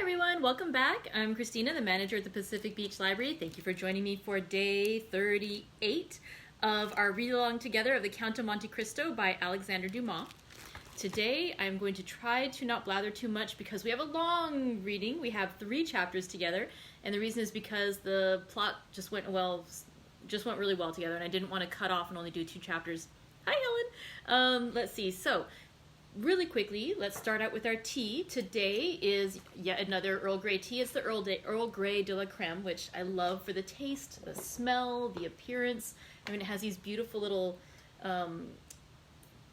everyone, welcome back. I'm Christina, the manager at the Pacific Beach Library. Thank you for joining me for day 38 of our read-along together of the Count of Monte Cristo by Alexandre Dumas. Today I'm going to try to not blather too much because we have a long reading. We have 3 chapters together, and the reason is because the plot just went really well together, and I didn't want to cut off and only do 2 chapters. Hi, Helen. Let's see. So, really quickly, let's start out with our tea. Today is yet another Earl Grey tea. It's the Earl Grey de la Creme, which I love for the taste, the smell, the appearance. I mean, it has these beautiful little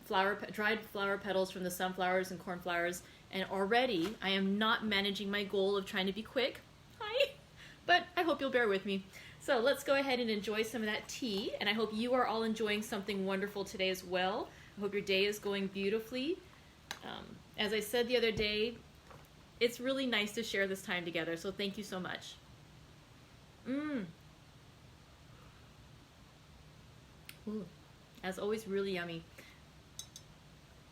dried flower petals from the sunflowers and cornflowers. And already, I am not managing my goal of trying to be quick. Hi! But I hope you'll bear with me. So let's go ahead and enjoy some of that tea. And I hope you are all enjoying something wonderful today as well. I hope your day is going beautifully. As I said the other day, it's really nice to share this time together, so thank you so much. Ooh, as always, really yummy.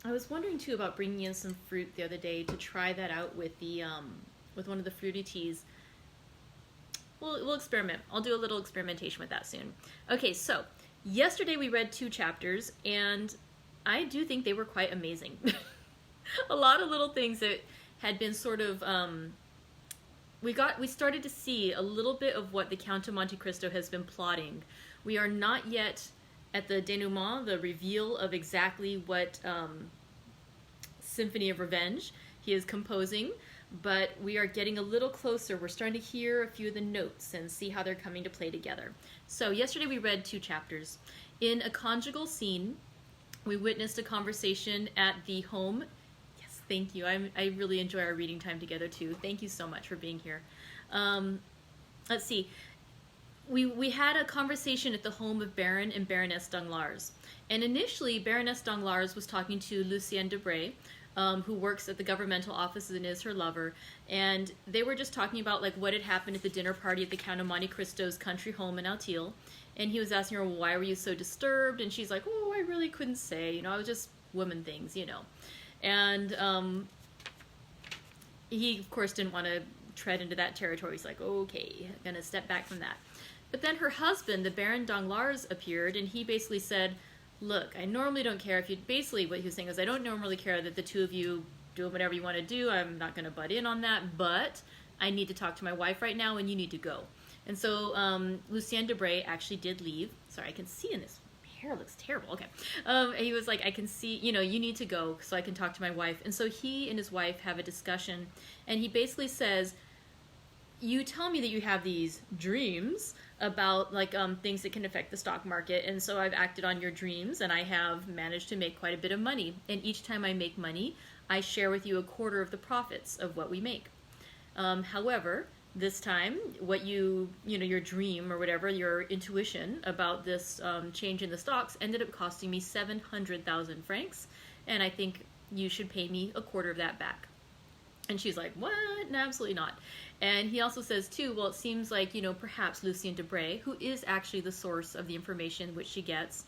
I was wondering too about bringing in some fruit the other day to try that out with the with one of the fruity teas. We'll experiment. I'll do a little experimentation with that soon. Okay, so yesterday we read 2 chapters, and I do think they were quite amazing. A lot of little things that had been sort of, we started to see a little bit of what the Count of Monte Cristo has been plotting. We are not yet at the denouement, the reveal of exactly what Symphony of Revenge he is composing, but we are getting a little closer. We're starting to hear a few of the notes and see how they're coming to play together. So yesterday we read 2 chapters. In a conjugal scene, we witnessed a conversation at the home. Yes, thank you. I really enjoy our reading time together too. Thank you so much for being here. Let's see. We had a conversation at the home of Baron and Baroness Danglars. And initially, Baroness Danglars was talking to Lucien Debray, who works at the governmental office and is her lover. And they were just talking about like what had happened at the dinner party at the Count of Monte Cristo's country home in Auteuil. And he was asking her, well, why were you so disturbed? And she's like, oh, I really couldn't say. You know, I was just woman things, you know. And he, of course, didn't want to tread into that territory. He's like, okay, I'm going to step back from that. But then her husband, the Baron Danglars, appeared, and he basically said, look, I normally don't care if you... Basically, what he was saying is, I don't normally care that the 2 of you do whatever you want to do. I'm not going to butt in on that, but I need to talk to my wife right now, and you need to go. And so Lucien Debray actually did leave. Sorry, I can see in this. Hair looks terrible. Okay. He was like, I can see, you know, you need to go so I can talk to my wife. And so he and his wife have a discussion. And he basically says, you tell me that you have these dreams about like things that can affect the stock market. And so I've acted on your dreams and I have managed to make quite a bit of money. And each time I make money, I share with you a quarter of the profits of what we make. However, this time, what you know, your dream or whatever, your intuition about this change in the stocks ended up costing me 700,000 francs, and I think you should pay me a quarter of that back. And she's like, what? No, absolutely not. And he also says, too, well, it seems like, you know, perhaps Lucien Debray, who is actually the source of the information which she gets,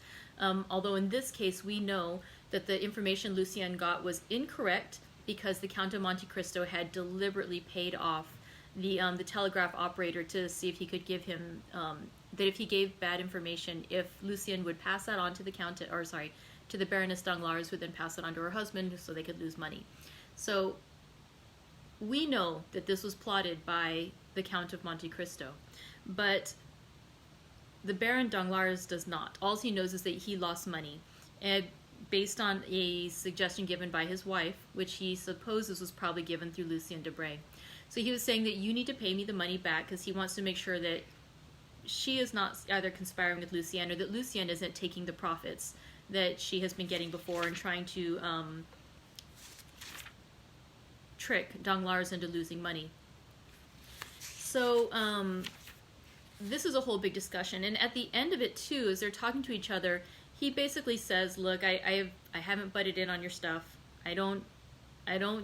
although in this case we know that the information Lucien got was incorrect because the Count of Monte Cristo had deliberately paid off the telegraph operator to see if he could give him, that if he gave bad information, if Lucien would pass that on to the to the Baroness Danglars, who would then pass it on to her husband so they could lose money. So we know that this was plotted by the Count of Monte Cristo, but the Baron Danglars does not. All he knows is that he lost money, and based on a suggestion given by his wife, which he supposes was probably given through Lucien Debray. So he was saying that you need to pay me the money back because he wants to make sure that she is not either conspiring with Lucien or that Lucien isn't taking the profits that she has been getting before and trying to trick Danglars into losing money. So this is a whole big discussion. And at the end of it, too, as they're talking to each other, he basically says, look, I haven't butted in on your stuff. I don't,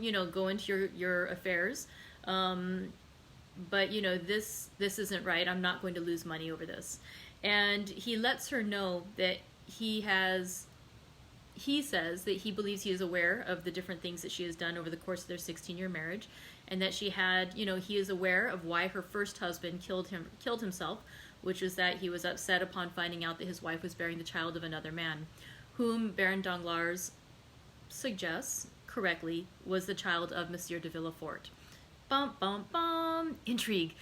you know, go into your affairs. But you know, this isn't right. I'm not going to lose money over this. And he lets her know that he he says that he believes he is aware of the different things that she has done over the course of their 16-year marriage, and that she had, he is aware of why her first husband killed himself, which is that he was upset upon finding out that his wife was bearing the child of another man, whom Baron Danglars suggests, correctly, was the child of Monsieur de Villefort. Bum, bum, bum. Intrigue.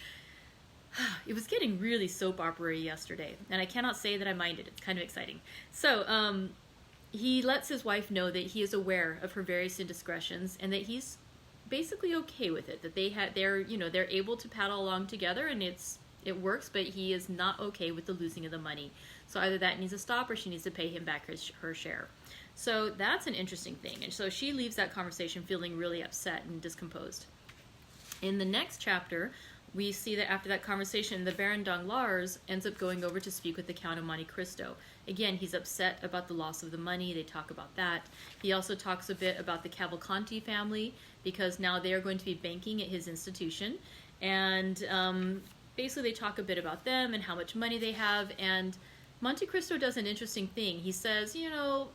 It was getting really soap opera-y yesterday, and I cannot say that I minded. It's kind of exciting. So, he lets his wife know that he is aware of her various indiscretions, and that he's basically okay with it. That they're able to paddle along together, and it works, but he is not okay with the losing of the money. So either that needs to stop, or she needs to pay him back her share. So that's an interesting thing. And so she leaves that conversation feeling really upset and discomposed. In the next chapter, we see that after that conversation, the Baron Danglars ends up going over to speak with the Count of Monte Cristo. Again, he's upset about the loss of the money. They talk about that. He also talks a bit about the Cavalcanti family, because now they are going to be banking at his institution. And basically they talk a bit about them and how much money they have. And Monte Cristo does an interesting thing. He says,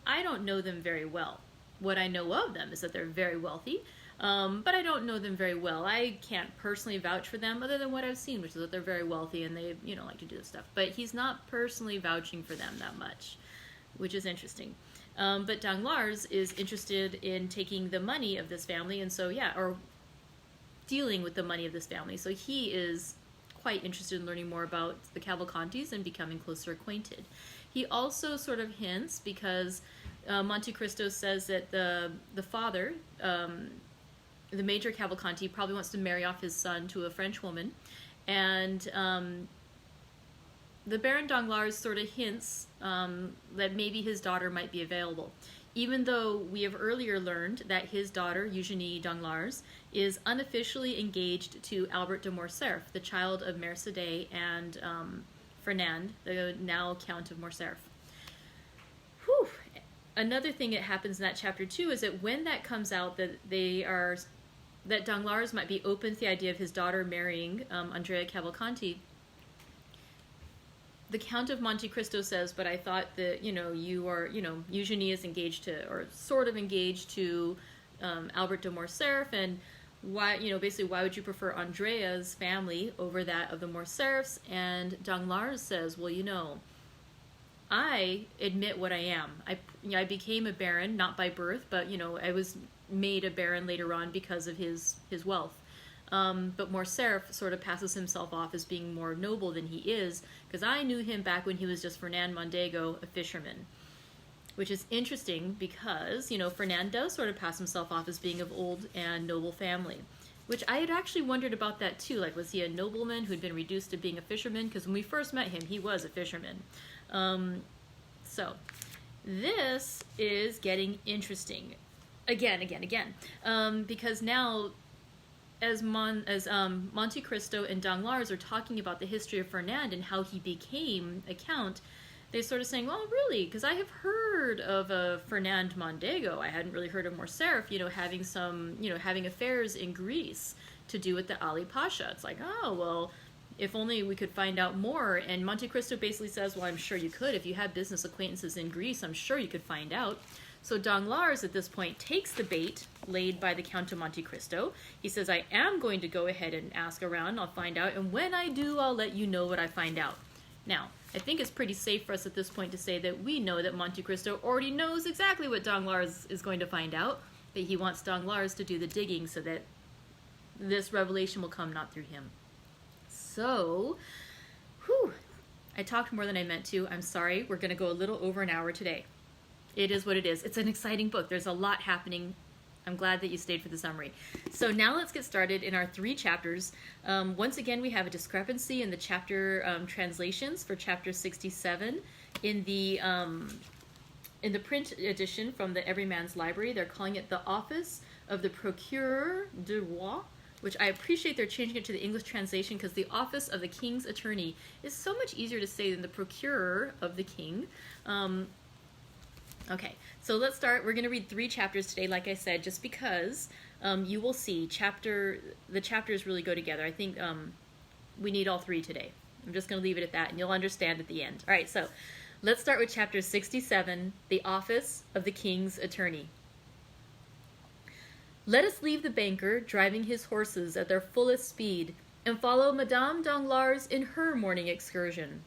I don't know them very well. What I know of them is that they're very wealthy. But I don't know them very well. I can't personally vouch for them other than what I've seen, which is that they're very wealthy and they, like to do this stuff. But he's not personally vouching for them that much, which is interesting. But Danglars is interested in taking the money of this family, and so, or dealing with the money of this family. So he is quite interested in learning more about the Cavalcantis and becoming closer acquainted. He also sort of hints, because Monte Cristo says that the father, the Major Cavalcanti, probably wants to marry off his son to a French woman, and the Baron Danglars sort of hints that maybe his daughter might be available, even though we have earlier learned that his daughter, Eugénie Danglars, is unofficially engaged to Albert de Morcerf, the child of Mercédès and Fernand, the now Count of Morcerf. Whew. Another thing that happens in that chapter too is that when that comes out that Danglars might be open to the idea of his daughter marrying Andrea Cavalcanti, the Count of Monte Cristo says, but I thought that, you are, Eugénie is engaged to, or sort of engaged to Albert de Morcerf, and why, basically, why would you prefer Andrea's family over that of the Morcerfs? And Danglars says, well, I admit what I am. I became a baron, not by birth, but, I was made a baron later on because of his wealth. But Morcerf sort of passes himself off as being more noble than he is, because I knew him back when he was just Fernand Mondego, a fisherman. Which is interesting because, Fernand does sort of pass himself off as being of old and noble family. Which I had actually wondered about that too. Like, was he a nobleman who'd been reduced to being a fisherman? Because when we first met him, he was a fisherman. So, this is getting interesting. Again. Because now, as Monte Cristo and Danglars are talking about the history of Fernand and how he became a count, they're sort of saying, well, really, because I have heard of a Fernand Mondego. I hadn't really heard of Morcerf, having affairs in Greece to do with the Ali Pasha. It's like, oh, well, if only we could find out more. And Monte Cristo basically says, well, I'm sure you could. If you had business acquaintances in Greece, I'm sure you could find out. So Danglars, at this point, takes the bait laid by the Count of Monte Cristo. He says, I am going to go ahead and ask around. I'll find out. And when I do, I'll let you know what I find out. Now, I think it's pretty safe for us at this point to say that we know that Monte Cristo already knows exactly what Danglars is going to find out, but he wants Danglars to do the digging so that this revelation will come not through him. So, I talked more than I meant to. I'm sorry. We're going to go a little over an hour today. It is what it is. It's an exciting book. There's a lot happening. I'm glad that you stayed for the summary. So now let's get started in our 3 chapters. Once again, we have a discrepancy in the chapter translations for chapter 67. In the print edition from the Everyman's Library, they're calling it the Office of the Procureur du Roi, which I appreciate they're changing it to the English translation because the Office of the King's Attorney is so much easier to say than the Procureur of the King. Okay, so let's start. We're going to read 3 chapters today, like I said, just because you will see the chapters really go together. I think we need all 3 today. I'm just going to leave it at that, and you'll understand at the end. All right, so Let's start with chapter 67, the office of the king's attorney. Let us leave the banker driving his horses at their fullest speed and follow Madame Danglars in her morning excursion.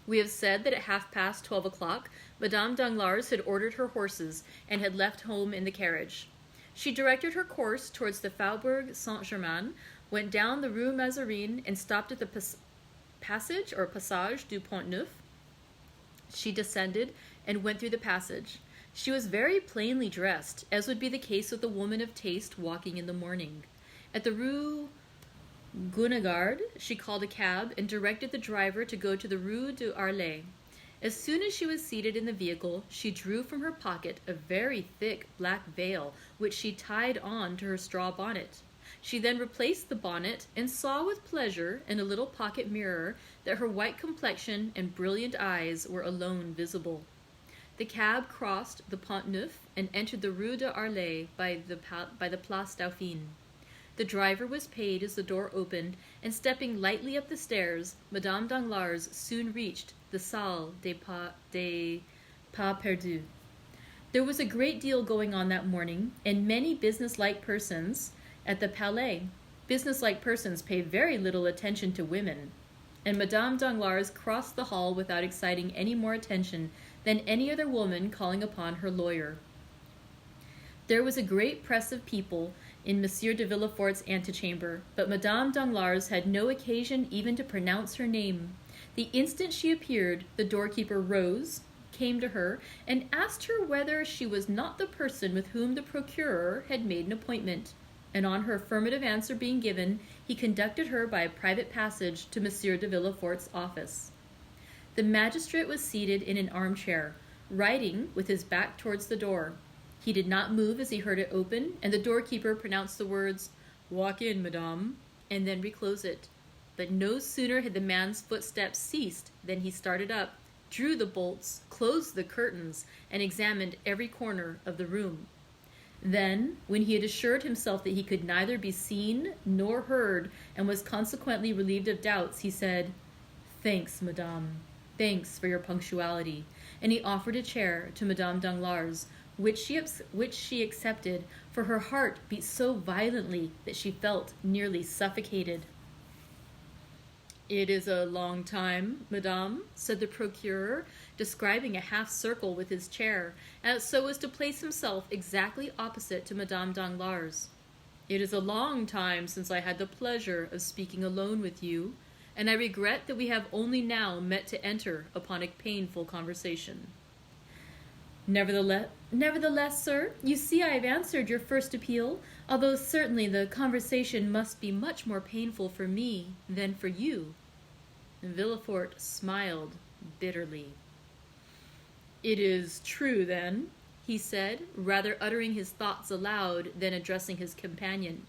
We have said that at 12:30 o'clock, Madame Danglars had ordered her horses and had left home in the carriage. She directed her course towards the Faubourg Saint-Germain, went down the Rue Mazarine, and stopped at the Passage du Pont-Neuf. She descended and went through the passage. She was very plainly dressed, as would be the case with a woman of taste walking in the morning. At the Rue Guénégaud, she called a cab and directed the driver to go to the Rue de Harlay. As soon as she was seated in the vehicle, she drew from her pocket a very thick black veil, which she tied on to her straw bonnet. She then replaced the bonnet and saw with pleasure in a little pocket mirror that her white complexion and brilliant eyes were alone visible. The cab crossed the Pont Neuf and entered the Rue de Harlay by the Place Dauphine. The driver was paid as the door opened, and stepping lightly up the stairs, Madame Danglars soon reached the Salle des Pas Perdus. There was a great deal going on that morning, and many business-like persons at the Palais. Business-like persons pay very little attention to women, and Madame Danglars crossed the hall without exciting any more attention than any other woman calling upon her lawyer. There was a great press of people in Monsieur de Villefort's antechamber, but Madame Danglars had no occasion even to pronounce her name. The instant she appeared, the doorkeeper rose, came to her, and asked her whether she was not the person with whom the procureur had made an appointment, and on her affirmative answer being given, he conducted her by a private passage to Monsieur de Villefort's office. The magistrate was seated in an armchair, writing with his back towards the door. He did not move as he heard it open, and the doorkeeper pronounced the words, "Walk in, madame," and then reclose it. But no sooner had the man's footsteps ceased than he started up, drew the bolts, closed the curtains, and examined every corner of the room. Then, when he had assured himself that he could neither be seen nor heard, and was consequently relieved of doubts, he said, "Thanks, madame. Thanks for your punctuality," and he offered a chair to Madame Danglars, which she accepted, for her heart beat so violently that she felt nearly suffocated. "It is a long time, madame," said the procureur, describing a half-circle with his chair, so as to place himself exactly opposite to Madame Danglars. "It is a long time since I had the pleasure of speaking alone with you, and I regret that we have only now met to enter upon a painful conversation." Nevertheless, sir, you see I have answered your first appeal, although certainly the conversation must be much more painful for me than for you." Villefort smiled bitterly. "It is true, then," he said, rather uttering his thoughts aloud than addressing his companion.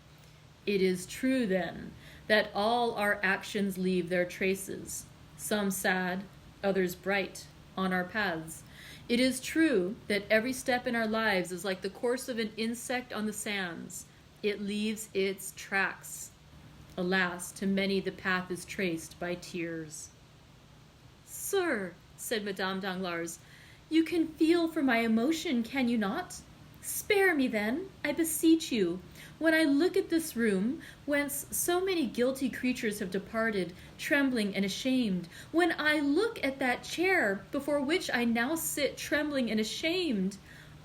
"It is true, then, that all our actions leave their traces, some sad, others bright, on our paths. It is true that every step in our lives is like the course of an insect on the sands. It leaves its tracks. Alas, to many the path is traced by tears." "Sir," said Madame Danglars, "you can feel for my emotion, can you not? Spare me, then, I beseech you. When I look at this room, whence so many guilty creatures have departed, trembling and ashamed, when I look at that chair before which I now sit trembling and ashamed,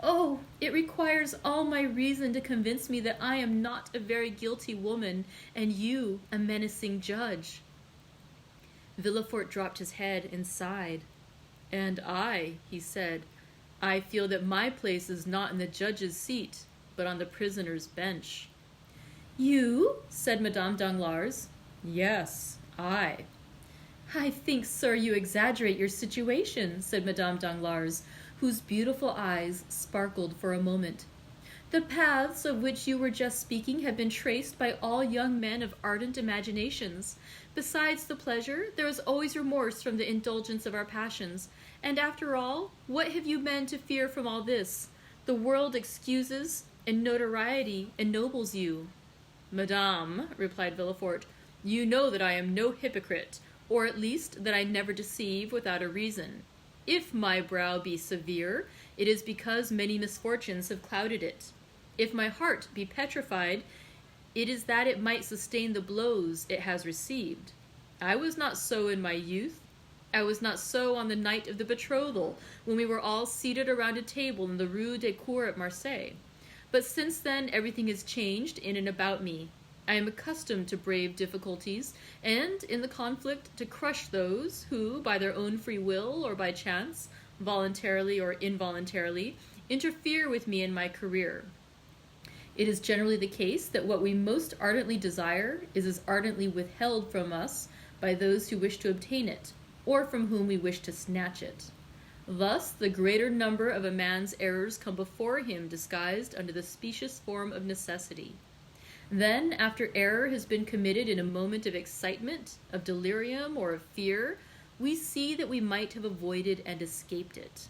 oh, it requires all my reason to convince me that I am not a very guilty woman, and you a menacing judge." Villefort dropped his head and sighed. "And I," he said, "I feel that my place is not in the judge's seat, but on the prisoner's bench." "You?" said Madame Danglars. "Yes, I." "I think, sir, you exaggerate your situation," said Madame Danglars, whose beautiful eyes sparkled for a moment. "The paths of which you were just speaking have been traced by all young men of ardent imaginations. Besides the pleasure, there is always remorse from the indulgence of our passions. And after all, what have you men to fear from all this? The world excuses, and notoriety ennobles you." "Madame," replied Villefort, "you know that I am no hypocrite, or at least that I never deceive without a reason. If my brow be severe, it is because many misfortunes have clouded it. If my heart be petrified, it is that it might sustain the blows it has received. I was not so in my youth. I was not so on the night of the betrothal, when we were all seated around a table in the Rue des Cours at Marseille. But since then everything has changed in and about me. I am accustomed to brave difficulties, and in the conflict to crush those who, by their own free will or by chance, voluntarily or involuntarily, interfere with me in my career. It is generally the case that what we most ardently desire is as ardently withheld from us by those who wish to obtain it, or from whom we wish to snatch it. Thus, the greater number of a man's errors come before him disguised under the specious form of necessity. Then, after error has been committed in a moment of excitement, of delirium, or of fear, we see that we might have avoided and escaped it.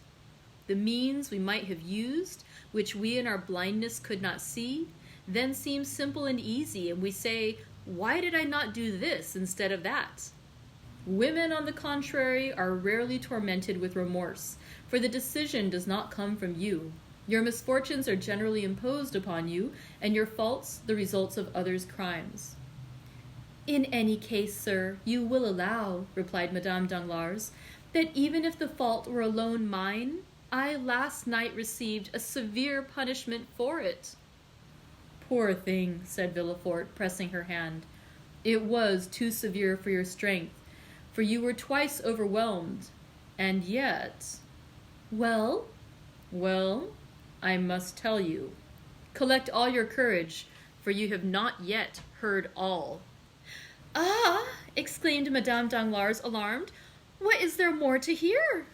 The means we might have used, which we in our blindness could not see, then seem simple and easy, and we say, "Why did I not do this instead of that?" Women, on the contrary, are rarely tormented with remorse, for the decision does not come from you. Your misfortunes are generally imposed upon you, and your faults the results of others' crimes. "In any case, sir, you will allow," replied Madame Danglars, "that even if the fault were alone mine, I last night received a severe punishment for it." "Poor thing," said Villefort, pressing her hand. "It was too severe for your strength, for you were twice overwhelmed, and yet—" "Well?" "Well, I must tell you. Collect all your courage, for you have not yet heard all." "Ah!" exclaimed Madame Danglars, alarmed. "What is there more to hear?"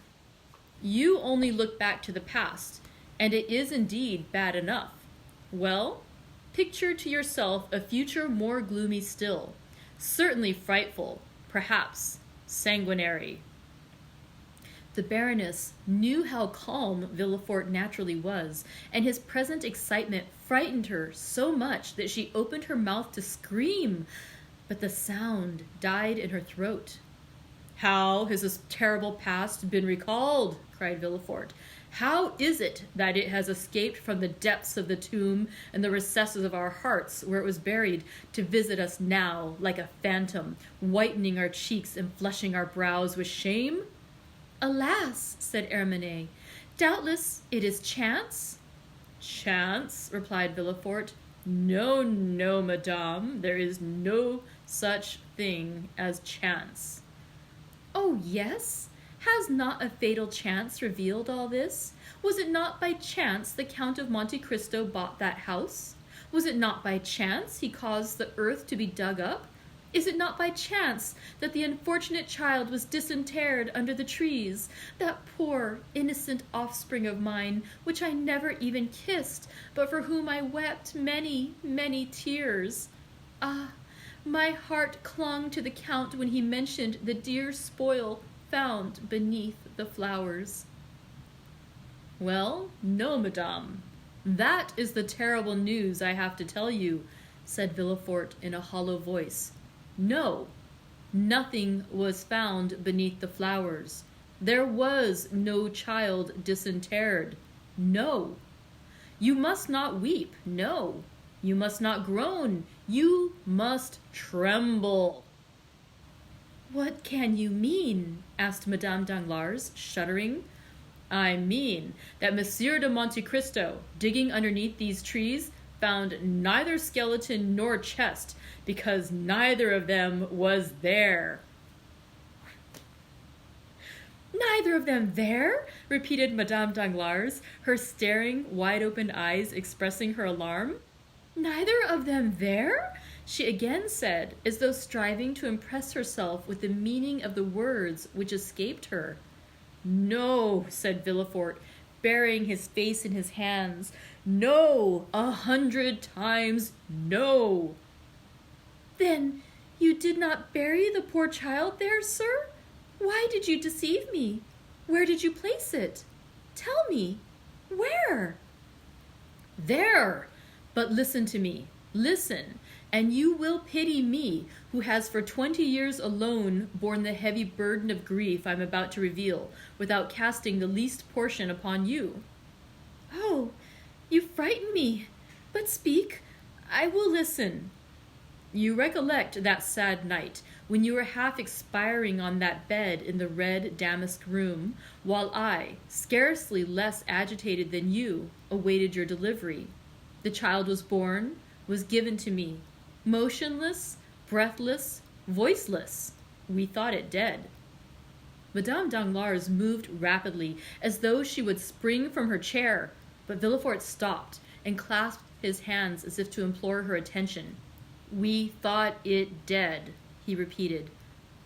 "You only look back to the past, and it is indeed bad enough. Well, picture to yourself a future more gloomy still, certainly frightful, perhaps sanguinary." The Baroness knew how calm Villefort naturally was, and his present excitement frightened her so much that she opened her mouth to scream, but the sound died in her throat. "How has this terrible past been recalled?" cried Villefort. "How is it that it has escaped from the depths of the tomb and the recesses of our hearts, where it was buried, to visit us now like a phantom, whitening our cheeks and flushing our brows with shame?" "Alas," said Hermione, "doubtless it is chance." "Chance?" replied Villefort. "No, no, madame, there is no such thing as chance." "Oh, yes? Has not a fatal chance revealed all this? Was it not by chance the Count of Monte Cristo bought that house? Was it not by chance he caused the earth to be dug up? Is it not by chance that the unfortunate child was disinterred under the trees, that poor, innocent offspring of mine, which I never even kissed, but for whom I wept many, many tears? Ah, my heart clung to the Count when he mentioned the dear spoil found beneath the flowers." "Well, no, madame. That is the terrible news I have to tell you," said Villefort in a hollow voice. "No, nothing was found beneath the flowers. There was no child disinterred. No. You must not weep. No. You must not groan. You must tremble." "What can you mean?" asked Madame Danglars, shuddering. "I mean that Monsieur de Monte Cristo, digging underneath these trees, found neither skeleton nor chest, because neither of them was there." "Neither of them there?" repeated Madame Danglars, her staring, wide-open eyes expressing her alarm. "Neither of them there?" she again said, as though striving to impress herself with the meaning of the words which escaped her. "No," said Villefort, burying his face in his hands. "No, 100 times no." "Then you did not bury the poor child there, sir? Why did you deceive me? Where did you place it? Tell me, where?" "There! But listen to me. Listen. And you will pity me, who has for 20 years alone borne the heavy burden of grief I am about to reveal, without casting the least portion upon you. Oh, you frighten me. But speak, I will listen. You recollect that sad night, when you were half expiring on that bed in the red damask room, while I, scarcely less agitated than you, awaited your delivery. The child was born, was given to me, motionless, breathless, voiceless. We thought it dead. Madame Danglars moved rapidly, as though she would spring from her chair, but Villefort stopped and clasped his hands as if to implore her attention. We thought it dead, he repeated.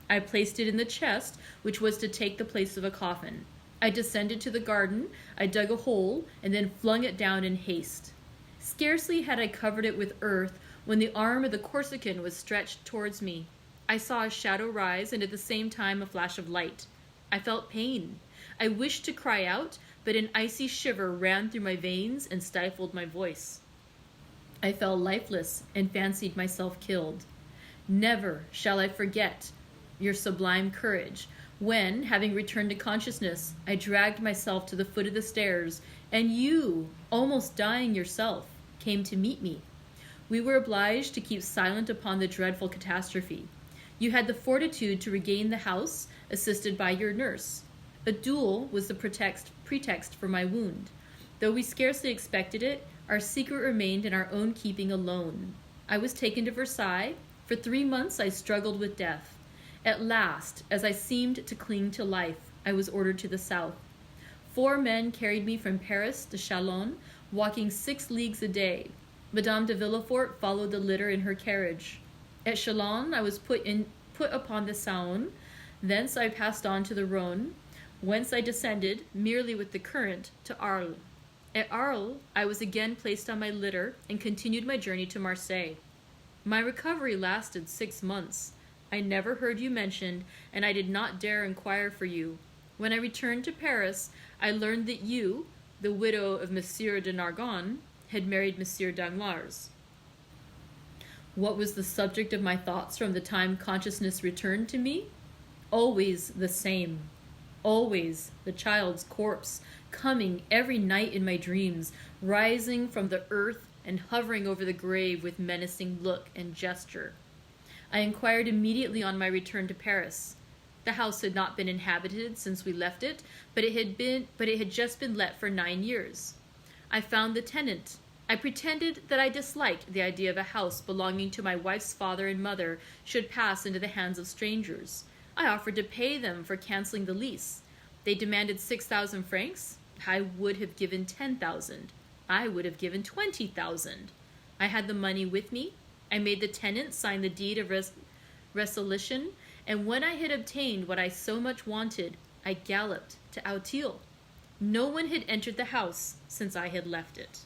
I placed it in the chest, which was to take the place of a coffin. I descended to the garden, I dug a hole, and then flung it down in haste. Scarcely had I covered it with earth when the arm of the Corsican was stretched towards me. I saw a shadow rise, and at the same time a flash of light. I felt pain. I wished to cry out, but an icy shiver ran through my veins and stifled my voice. I fell lifeless and fancied myself killed. Never shall I forget your sublime courage when, having returned to consciousness, I dragged myself to the foot of the stairs, and you, almost dying yourself, came to meet me. We were obliged to keep silent upon the dreadful catastrophe. You had the fortitude to regain the house, assisted by your nurse. A duel was the pretext for my wound. Though we scarcely expected it, our secret remained in our own keeping alone. I was taken to Versailles. For 3 months I struggled with death. At last, as I seemed to cling to life, I was ordered to the south. 4 men carried me from Paris to Chalons, walking 6 leagues a day. Madame de Villefort followed the litter in her carriage. At Chalons I was put upon the Saône. Thence I passed on to the Rhône, whence I descended, merely with the current, to Arles. At Arles, I was again placed on my litter and continued my journey to Marseille. My recovery lasted 6 months. I never heard you mentioned, and I did not dare inquire for you. When I returned to Paris, I learned that you, the widow of Monsieur de Nargonne, had married Monsieur Danglars. What was the subject of my thoughts from the time consciousness returned to me? Always the same. Always the child's corpse, coming every night in my dreams, rising from the earth and hovering over the grave with menacing look and gesture. I inquired immediately on my return to Paris. The house had not been inhabited since we left it, but it had just been let for 9 years. I found the tenant. I pretended that I disliked the idea of a house belonging to my wife's father and mother should pass into the hands of strangers. I offered to pay them for canceling the lease. They demanded 6,000 francs. I would have given 10,000. I would have given 20,000. I had the money with me. I made the tenant sign the deed of resolution, and when I had obtained what I so much wanted, I galloped to Auteuil. No one had entered the house since I had left it.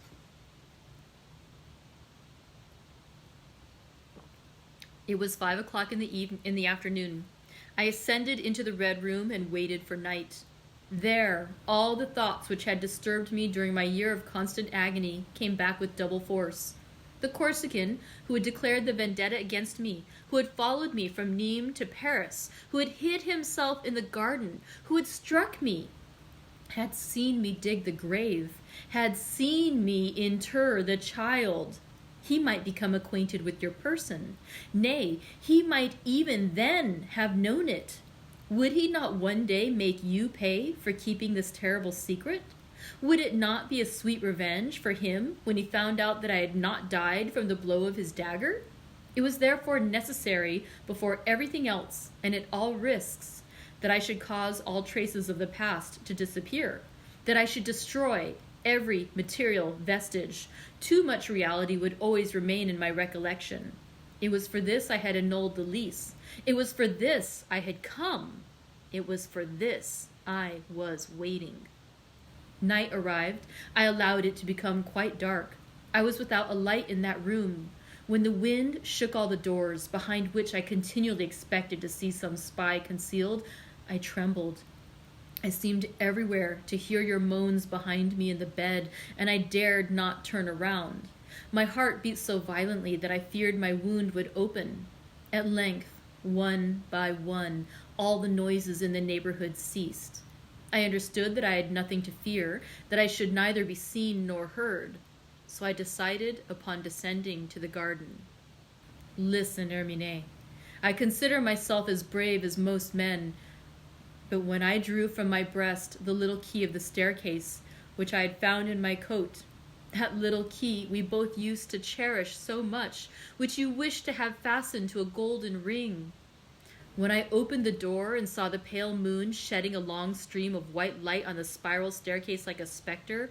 It was 5 o'clock in the afternoon. I ascended into the Red Room and waited for night. There, all the thoughts which had disturbed me during my year of constant agony came back with double force. The Corsican, who had declared the vendetta against me, who had followed me from Nîmes to Paris, who had hid himself in the garden, who had struck me, had seen me dig the grave, had seen me inter the child. He might become acquainted with your person. Nay, he might even then have known it. Would he not one day make you pay for keeping this terrible secret? Would it not be a sweet revenge for him when he found out that I had not died from the blow of his dagger? It was therefore necessary, before everything else, and at all risks, that I should cause all traces of the past to disappear, that I should destroy every material vestige. Too much reality would always remain in my recollection. It was for this I had annulled the lease. It was for this I had come. It was for this I was waiting. Night arrived. I allowed it to become quite dark. I was without a light in that room. When the wind shook all the doors, behind which I continually expected to see some spy concealed, I trembled. I seemed everywhere to hear your moans behind me in the bed, and I dared not turn around. My heart beat so violently that I feared my wound would open. At length, one by one, all the noises in the neighborhood ceased. I understood that I had nothing to fear, that I should neither be seen nor heard. So I decided upon descending to the garden. Listen, Hermine. I consider myself as brave as most men, but when I drew from my breast the little key of the staircase, which I had found in my coat, that little key we both used to cherish so much, which you wished to have fastened to a golden ring. When I opened the door and saw the pale moon shedding a long stream of white light on the spiral staircase like a specter,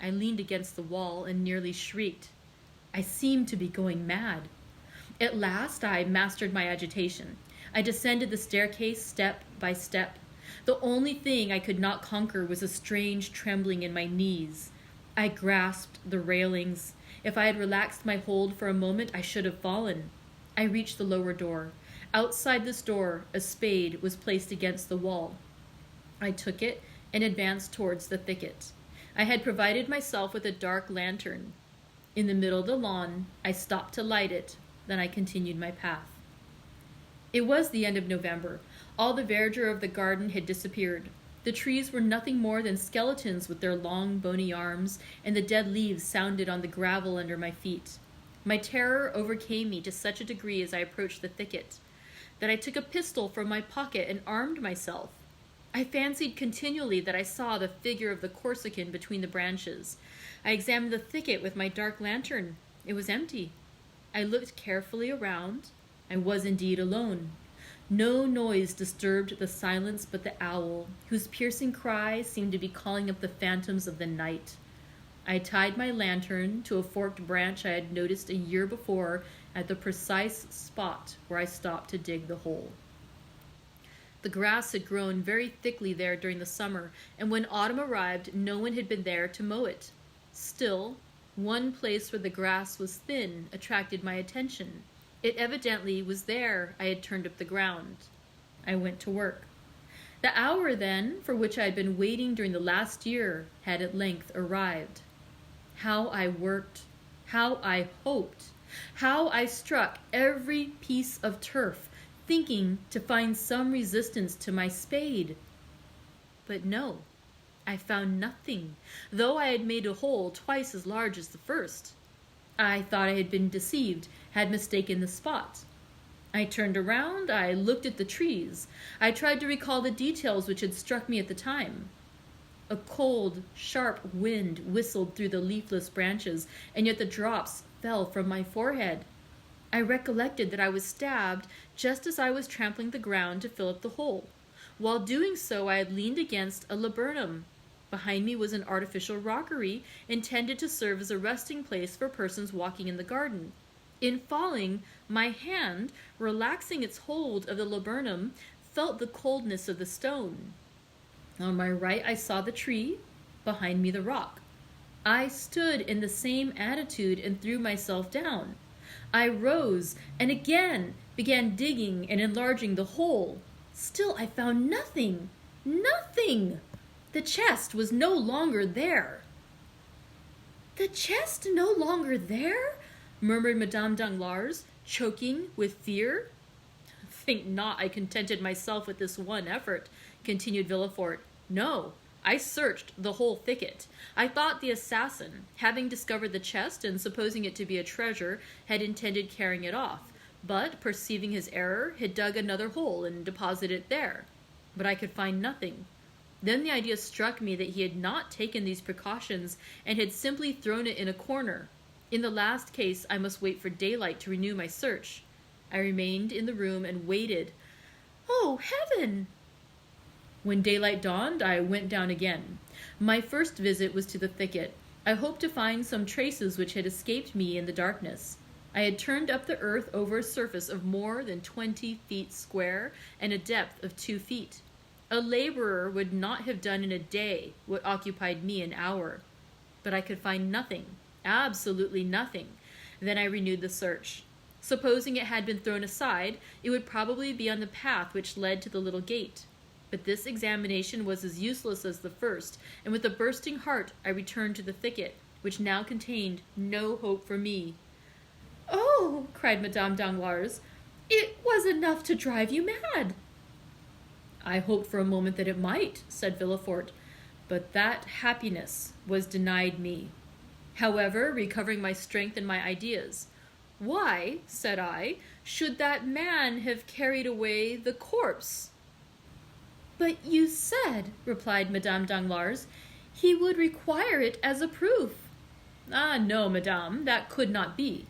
I leaned against the wall and nearly shrieked. I seemed to be going mad. At last I mastered my agitation. I descended the staircase step by step. The only thing I could not conquer was a strange trembling in my knees. I grasped the railings. If I had relaxed my hold for a moment, I should have fallen. I reached the lower door. Outside this door, a spade was placed against the wall. I took it and advanced towards the thicket. I had provided myself with a dark lantern. In the middle of the lawn, I stopped to light it. Then I continued my path. It was the end of November. All the verdure of the garden had disappeared. The trees were nothing more than skeletons with their long, bony arms, and the dead leaves sounded on the gravel under my feet. My terror overcame me to such a degree as I approached the thicket, that I took a pistol from my pocket and armed myself. I fancied continually that I saw the figure of the Corsican between the branches. I examined the thicket with my dark lantern. It was empty. I looked carefully around. I was indeed alone. No noise disturbed the silence but the owl, whose piercing cry seemed to be calling up the phantoms of the night. I tied my lantern to a forked branch I had noticed a year before at the precise spot where I stopped to dig the hole. The grass had grown very thickly there during the summer, and when autumn arrived, no one had been there to mow it. Still, one place where the grass was thin attracted my attention. It evidently was there I had turned up the ground. I went to work. The hour, then, for which I had been waiting during the last year, had at length arrived. How I worked, how I hoped, how I struck every piece of turf, thinking to find some resistance to my spade. But no, I found nothing, though I had made a hole twice as large as the first. I thought I had been deceived, had mistaken the spot. I turned around, I looked at the trees. I tried to recall the details which had struck me at the time. A cold, sharp wind whistled through the leafless branches, and yet the drops fell from my forehead. I recollected that I was stabbed just as I was trampling the ground to fill up the hole. While doing so, I had leaned against a laburnum. Behind me was an artificial rockery intended to serve as a resting place for persons walking in the garden. In falling, my hand, relaxing its hold of the laburnum, felt the coldness of the stone. On my right I saw the tree, behind me the rock. I stood in the same attitude and threw myself down. I rose and again began digging and enlarging the hole. Still I found nothing. Nothing! The chest was no longer there. The chest no longer there? Murmured Madame Danglars, choking with fear. Think not I contented myself with this one effort, continued Villefort. No, I searched the whole thicket. I thought the assassin, having discovered the chest and supposing it to be a treasure, had intended carrying it off, but, perceiving his error, had dug another hole and deposited it there. But I could find nothing. Then the idea struck me that he had not taken these precautions and had simply thrown it in a corner. In the last case, I must wait for daylight to renew my search. I remained in the room and waited. Oh, heaven! When daylight dawned, I went down again. My first visit was to the thicket. I hoped to find some traces which had escaped me in the darkness. I had turned up the earth over a surface of more than 20 feet square and a depth of 2 feet. A laborer would not have done in a day what occupied me an hour. But I could find nothing, absolutely nothing. Then I renewed the search. Supposing it had been thrown aside, it would probably be on the path which led to the little gate. But this examination was as useless as the first, and with a bursting heart I returned to the thicket. which now contained no hope for me. "Oh," cried Madame Danglars, "it was enough to drive you mad." "I hoped for a moment that it might," said Villefort, "but that happiness was denied me. However, recovering my strength and my ideas, why, said I, should that man have carried away the corpse?" "But you said," replied Madame Danglars, "he would require it as a proof." "Ah, no, madame, that could not be.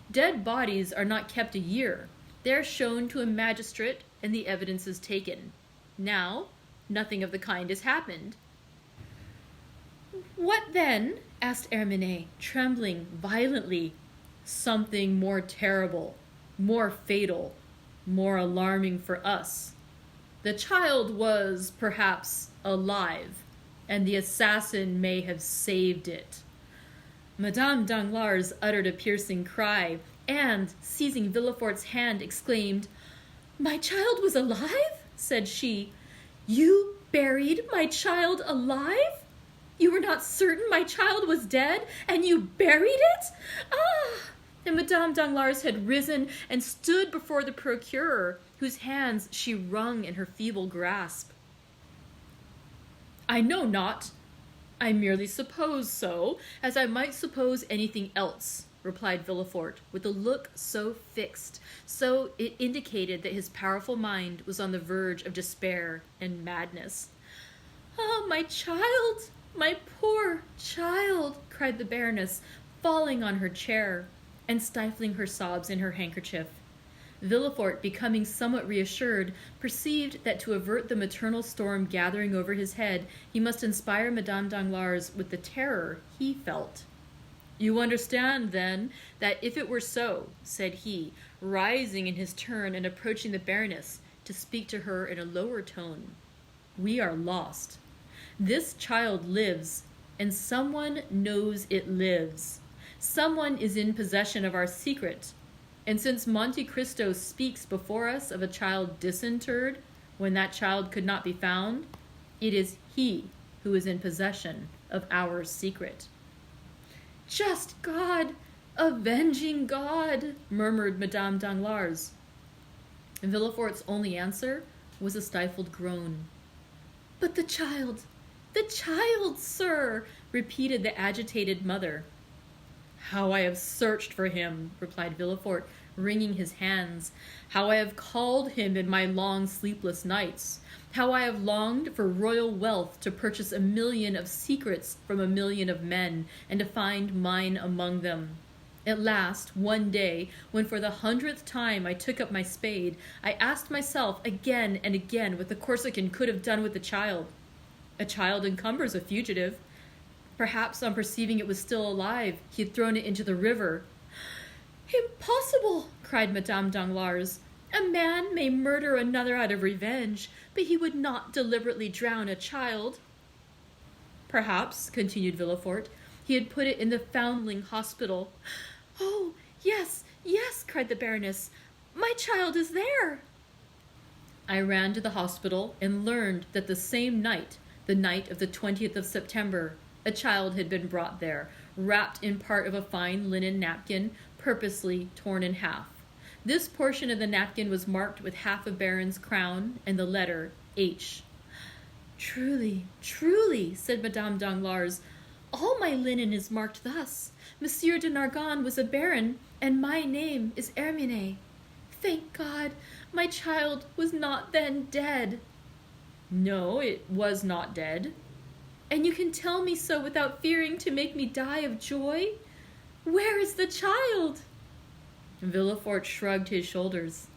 Dead bodies are not kept a year. They are shown to a magistrate, and the evidence is taken. Now, nothing of the kind has happened." "What then?" asked Hermine, trembling violently. "Something more terrible, more fatal, more alarming for us. The child was, perhaps, alive, and the assassin may have saved it." Madame Danglars uttered a piercing cry, and, seizing Villefort's hand, exclaimed, "My child was alive?" said she. "You buried my child alive? You were not certain my child was dead, and you buried it? Ah!" And Madame Danglars had risen and stood before the procureur, whose hands she wrung in her feeble grasp. "I know not. I merely suppose so, as I might suppose anything else," replied Villefort, with a look so fixed, so it indicated that his powerful mind was on the verge of despair and madness. "Ah, my child, my poor child!" cried the Baroness, falling on her chair, and stifling her sobs in her handkerchief. Villefort, becoming somewhat reassured, perceived that to avert the maternal storm gathering over his head, he must inspire Madame Danglars with the terror he felt. "You understand, then, that if it were so," said he, rising in his turn and approaching the Baroness to speak to her in a lower tone, "we are lost. This child lives, and someone knows it lives. Someone is in possession of our secret. And since Monte Cristo speaks before us of a child disinterred, when that child could not be found, it is he who is in possession of our secret." "Just God! Avenging God!" murmured Madame Danglars. Villefort's only answer was a stifled groan. "But the child, sir!" repeated the agitated mother. "How I have searched for him," replied Villefort, wringing his hands. "How I have called him in my long sleepless nights. How I have longed for royal wealth to purchase 1,000,000 of secrets from 1,000,000 of men, and to find mine among them. At last, one day, when for the 100th time I took up my spade, I asked myself again and again what the Corsican could have done with the child. A child encumbers a fugitive. Perhaps on perceiving it was still alive, he had thrown it into the river." "Impossible!" cried Madame Danglars. "A man may murder another out of revenge, but he would not deliberately drown a child." "Perhaps," continued Villefort, "he had put it in the foundling hospital." "Oh, yes, yes," cried the Baroness. "My child is there." I ran to the hospital and learned that the same night, the night of the 20th of September, a child had been brought there, wrapped in part of a fine linen napkin, purposely torn in half. This portion of the napkin was marked with half a baron's crown and the letter H. "Truly, truly," said Madame Danglars, "all my linen is marked thus. Monsieur de Nargonne was a baron, and my name is Hermine. Thank God, my child was not then dead." "No, it was not dead." "And you can tell me so without fearing to make me die of joy? Where is the child?" Villefort shrugged his shoulders.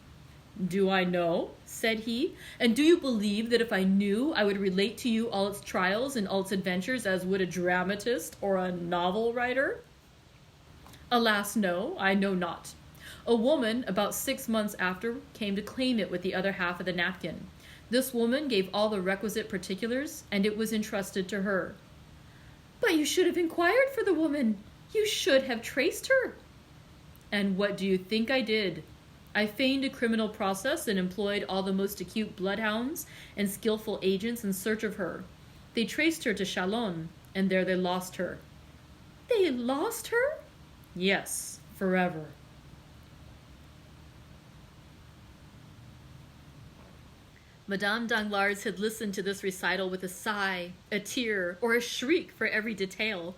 "Do I know?" said he. "And do you believe that if I knew, I would relate to you all its trials and all its adventures as would a dramatist or a novel writer? Alas, no, I know not. A woman, about 6 months after, came to claim it with the other half of the napkin. This woman gave all the requisite particulars, and it was entrusted to her." "But you should have inquired for the woman. You should have traced her." "And what do you think I did? I feigned a criminal process and employed all the most acute bloodhounds and skillful agents in search of her. They traced her to Chalons, and there they lost her." They lost her? Yes, forever. Madame Danglars had listened to this recital with a sigh, a tear, or a shriek for every detail.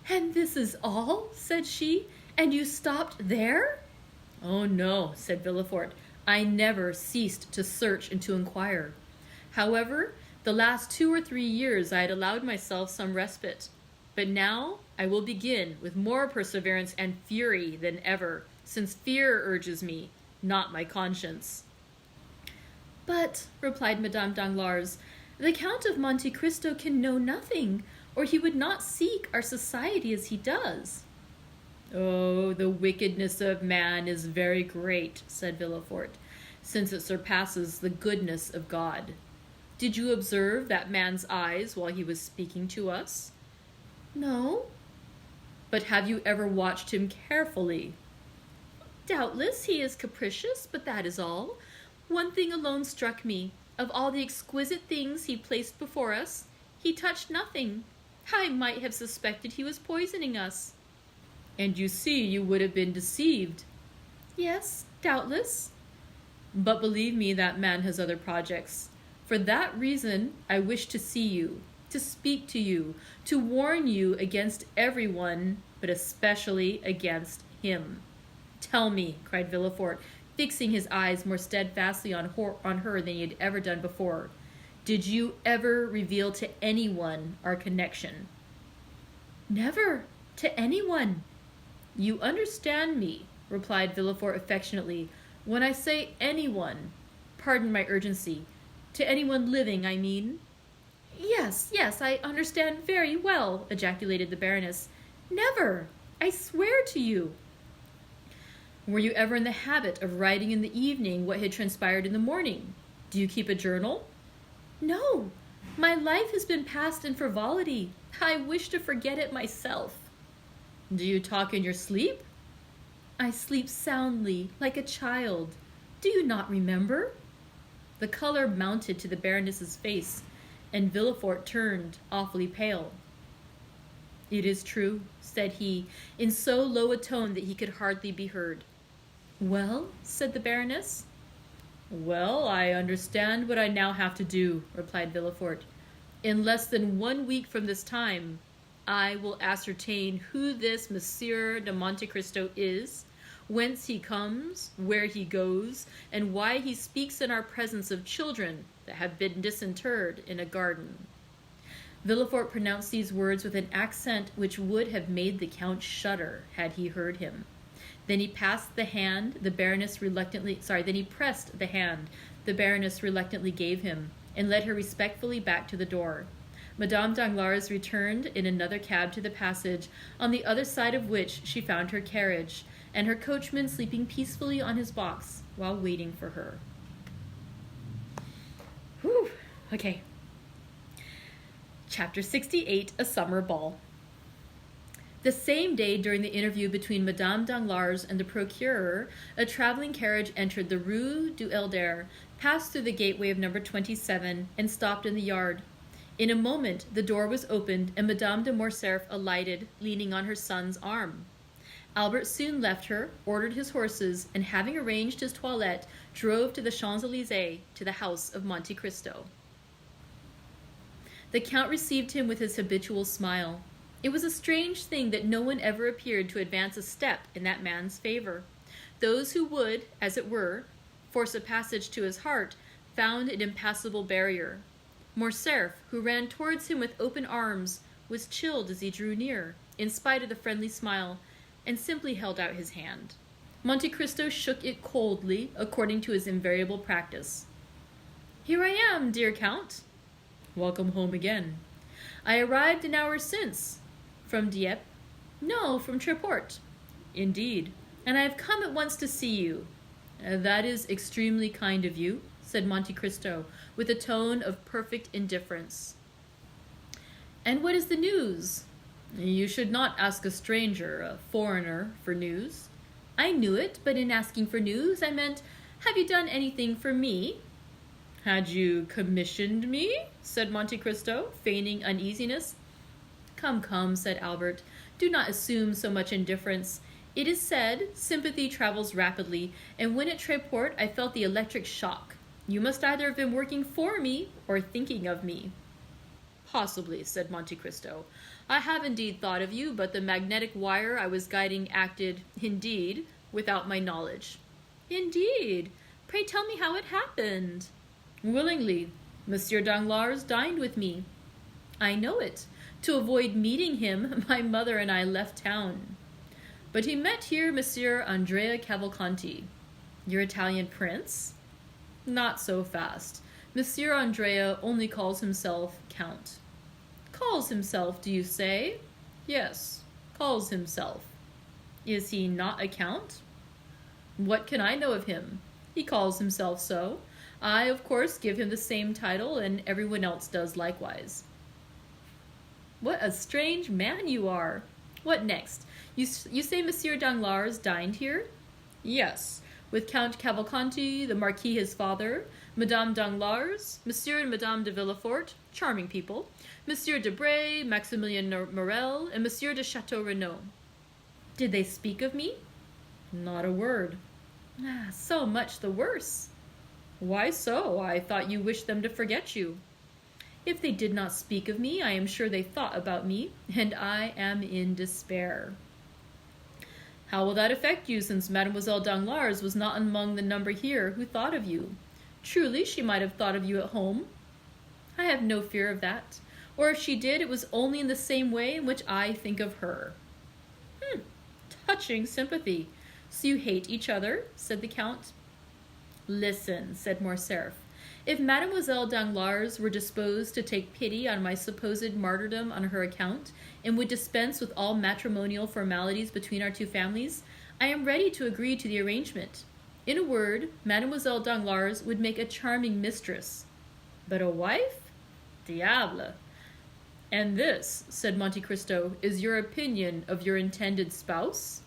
And this is all? Said she. And you stopped there? Oh no, said Villefort. I never ceased to search and to inquire. However, the last 2 or 3 years I had allowed myself some respite. But now I will begin with more perseverance and fury than ever, since fear urges me, not my conscience. But, replied Madame Danglars, the Count of Monte Cristo can know nothing, or he would not seek our society as he does. Oh, the wickedness of man is very great, said Villefort, since it surpasses the goodness of God. Did you observe that man's eyes while he was speaking to us? No. But have you ever watched him carefully? Doubtless he is capricious, but that is all. One thing alone struck me. Of all the exquisite things he placed before us, he touched nothing. I might have suspected he was poisoning us. And you see you would have been deceived. Yes, doubtless. But believe me, that man has other projects. For that reason, I wish to see you, to speak to you, to warn you against everyone, but especially against him. Tell me, cried Villefort, fixing his eyes more steadfastly on her than he had ever done before. Did you ever reveal to anyone our connection? Never, to anyone. You understand me, replied Villefort affectionately. When I say anyone, pardon my urgency, to anyone living, I mean. Yes, I understand very well, ejaculated the Baroness. Never, I swear to you. Were you ever in the habit of writing in the evening what had transpired in the morning? Do you keep a journal? No, my life has been passed in frivolity. I wish to forget it myself. Do you talk in your sleep? I sleep soundly, like a child. Do you not remember? The color mounted to the Baroness's face, and Villefort turned awfully pale. It is true, said he, in so low a tone that he could hardly be heard. Well, said the Baroness. Well, I understand what I now have to do, replied Villefort. In less than 1 week from this time, I will ascertain who this Monsieur de Monte Cristo is, whence he comes, where he goes, and why he speaks in our presence of children that have been disinterred in a garden. Villefort pronounced these words with an accent which would have made the Count shudder had he heard him. Then he pressed the hand the Baroness reluctantly gave him, and led her respectfully back to the door. Madame Danglars returned in another cab to the passage, on the other side of which she found her carriage, and her coachman sleeping peacefully on his box while waiting for her. Whew, okay. Chapter 68, A Summer Ball. The same day, during the interview between Madame Danglars and the procureur, a traveling carriage entered the Rue du Helder, passed through the gateway of number 27, and stopped in the yard. In a moment, the door was opened, and Madame de Morcerf alighted, leaning on her son's arm. Albert soon left her, ordered his horses, and having arranged his toilette, drove to the Champs-Élysées, to the house of Monte Cristo. The Count received him with his habitual smile. It was a strange thing that no one ever appeared to advance a step in that man's favor. Those who would, as it were, force a passage to his heart, found an impassable barrier. Morcerf, who ran towards him with open arms, was chilled as he drew near, in spite of the friendly smile, and simply held out his hand. Monte Cristo shook it coldly, according to his invariable practice. "Here I am, dear Count." "Welcome home again." "I arrived an hour since." "From Dieppe?" "No, from Treport." "Indeed. And I have come at once to see you." "That is extremely kind of you," said Monte Cristo, with a tone of perfect indifference. "And what is the news?" "You should not ask a stranger, a foreigner, for news." "I knew it, but in asking for news, I meant, have you done anything for me?" "Had you commissioned me?" said Monte Cristo, feigning uneasiness. Come, said Albert, Do not assume so much indifference. It is said, sympathy travels rapidly, and when at Tréport I felt the electric shock. You must either have been working for me or thinking of me. Possibly, said Monte Cristo. I have indeed thought of you, but the magnetic wire I was guiding acted, indeed, without my knowledge. Indeed. Pray tell me how it happened. Willingly. Monsieur Danglars dined with me. I know it. To avoid meeting him, my mother and I left town. But he met here Monsieur Andrea Cavalcanti. Your Italian prince? Not so fast. Monsieur Andrea only calls himself Count. Calls himself, do you say? Yes, calls himself. Is he not a count? What can I know of him? He calls himself so. I, of course, give him the same title, and everyone else does likewise. What a strange man you are. What next? You say Monsieur Danglars dined here? Yes, with Count Cavalcanti, the Marquis his father, Madame Danglars, Monsieur and Madame de Villefort, charming people, Monsieur Debray, Maximilien Morel, and Monsieur de Chateau Renaud. Did they speak of me? Not a word. Ah, so much the worse. Why so? I thought you wished them to forget you. If they did not speak of me, I am sure they thought about me, and I am in despair. How will that affect you, since Mademoiselle Danglars was not among the number here who thought of you? Truly, she might have thought of you at home. I have no fear of that. Or if she did, it was only in the same way in which I think of her. Touching sympathy. So you hate each other? Said the Count. Listen, said Morcerf. If Mademoiselle Danglars were disposed to take pity on my supposed martyrdom on her account, and would dispense with all matrimonial formalities between our two families, I am ready to agree to the arrangement. In a word, Mademoiselle Danglars would make a charming mistress. But a wife? Diable! And this, said Monte Cristo, is your opinion of your intended spouse?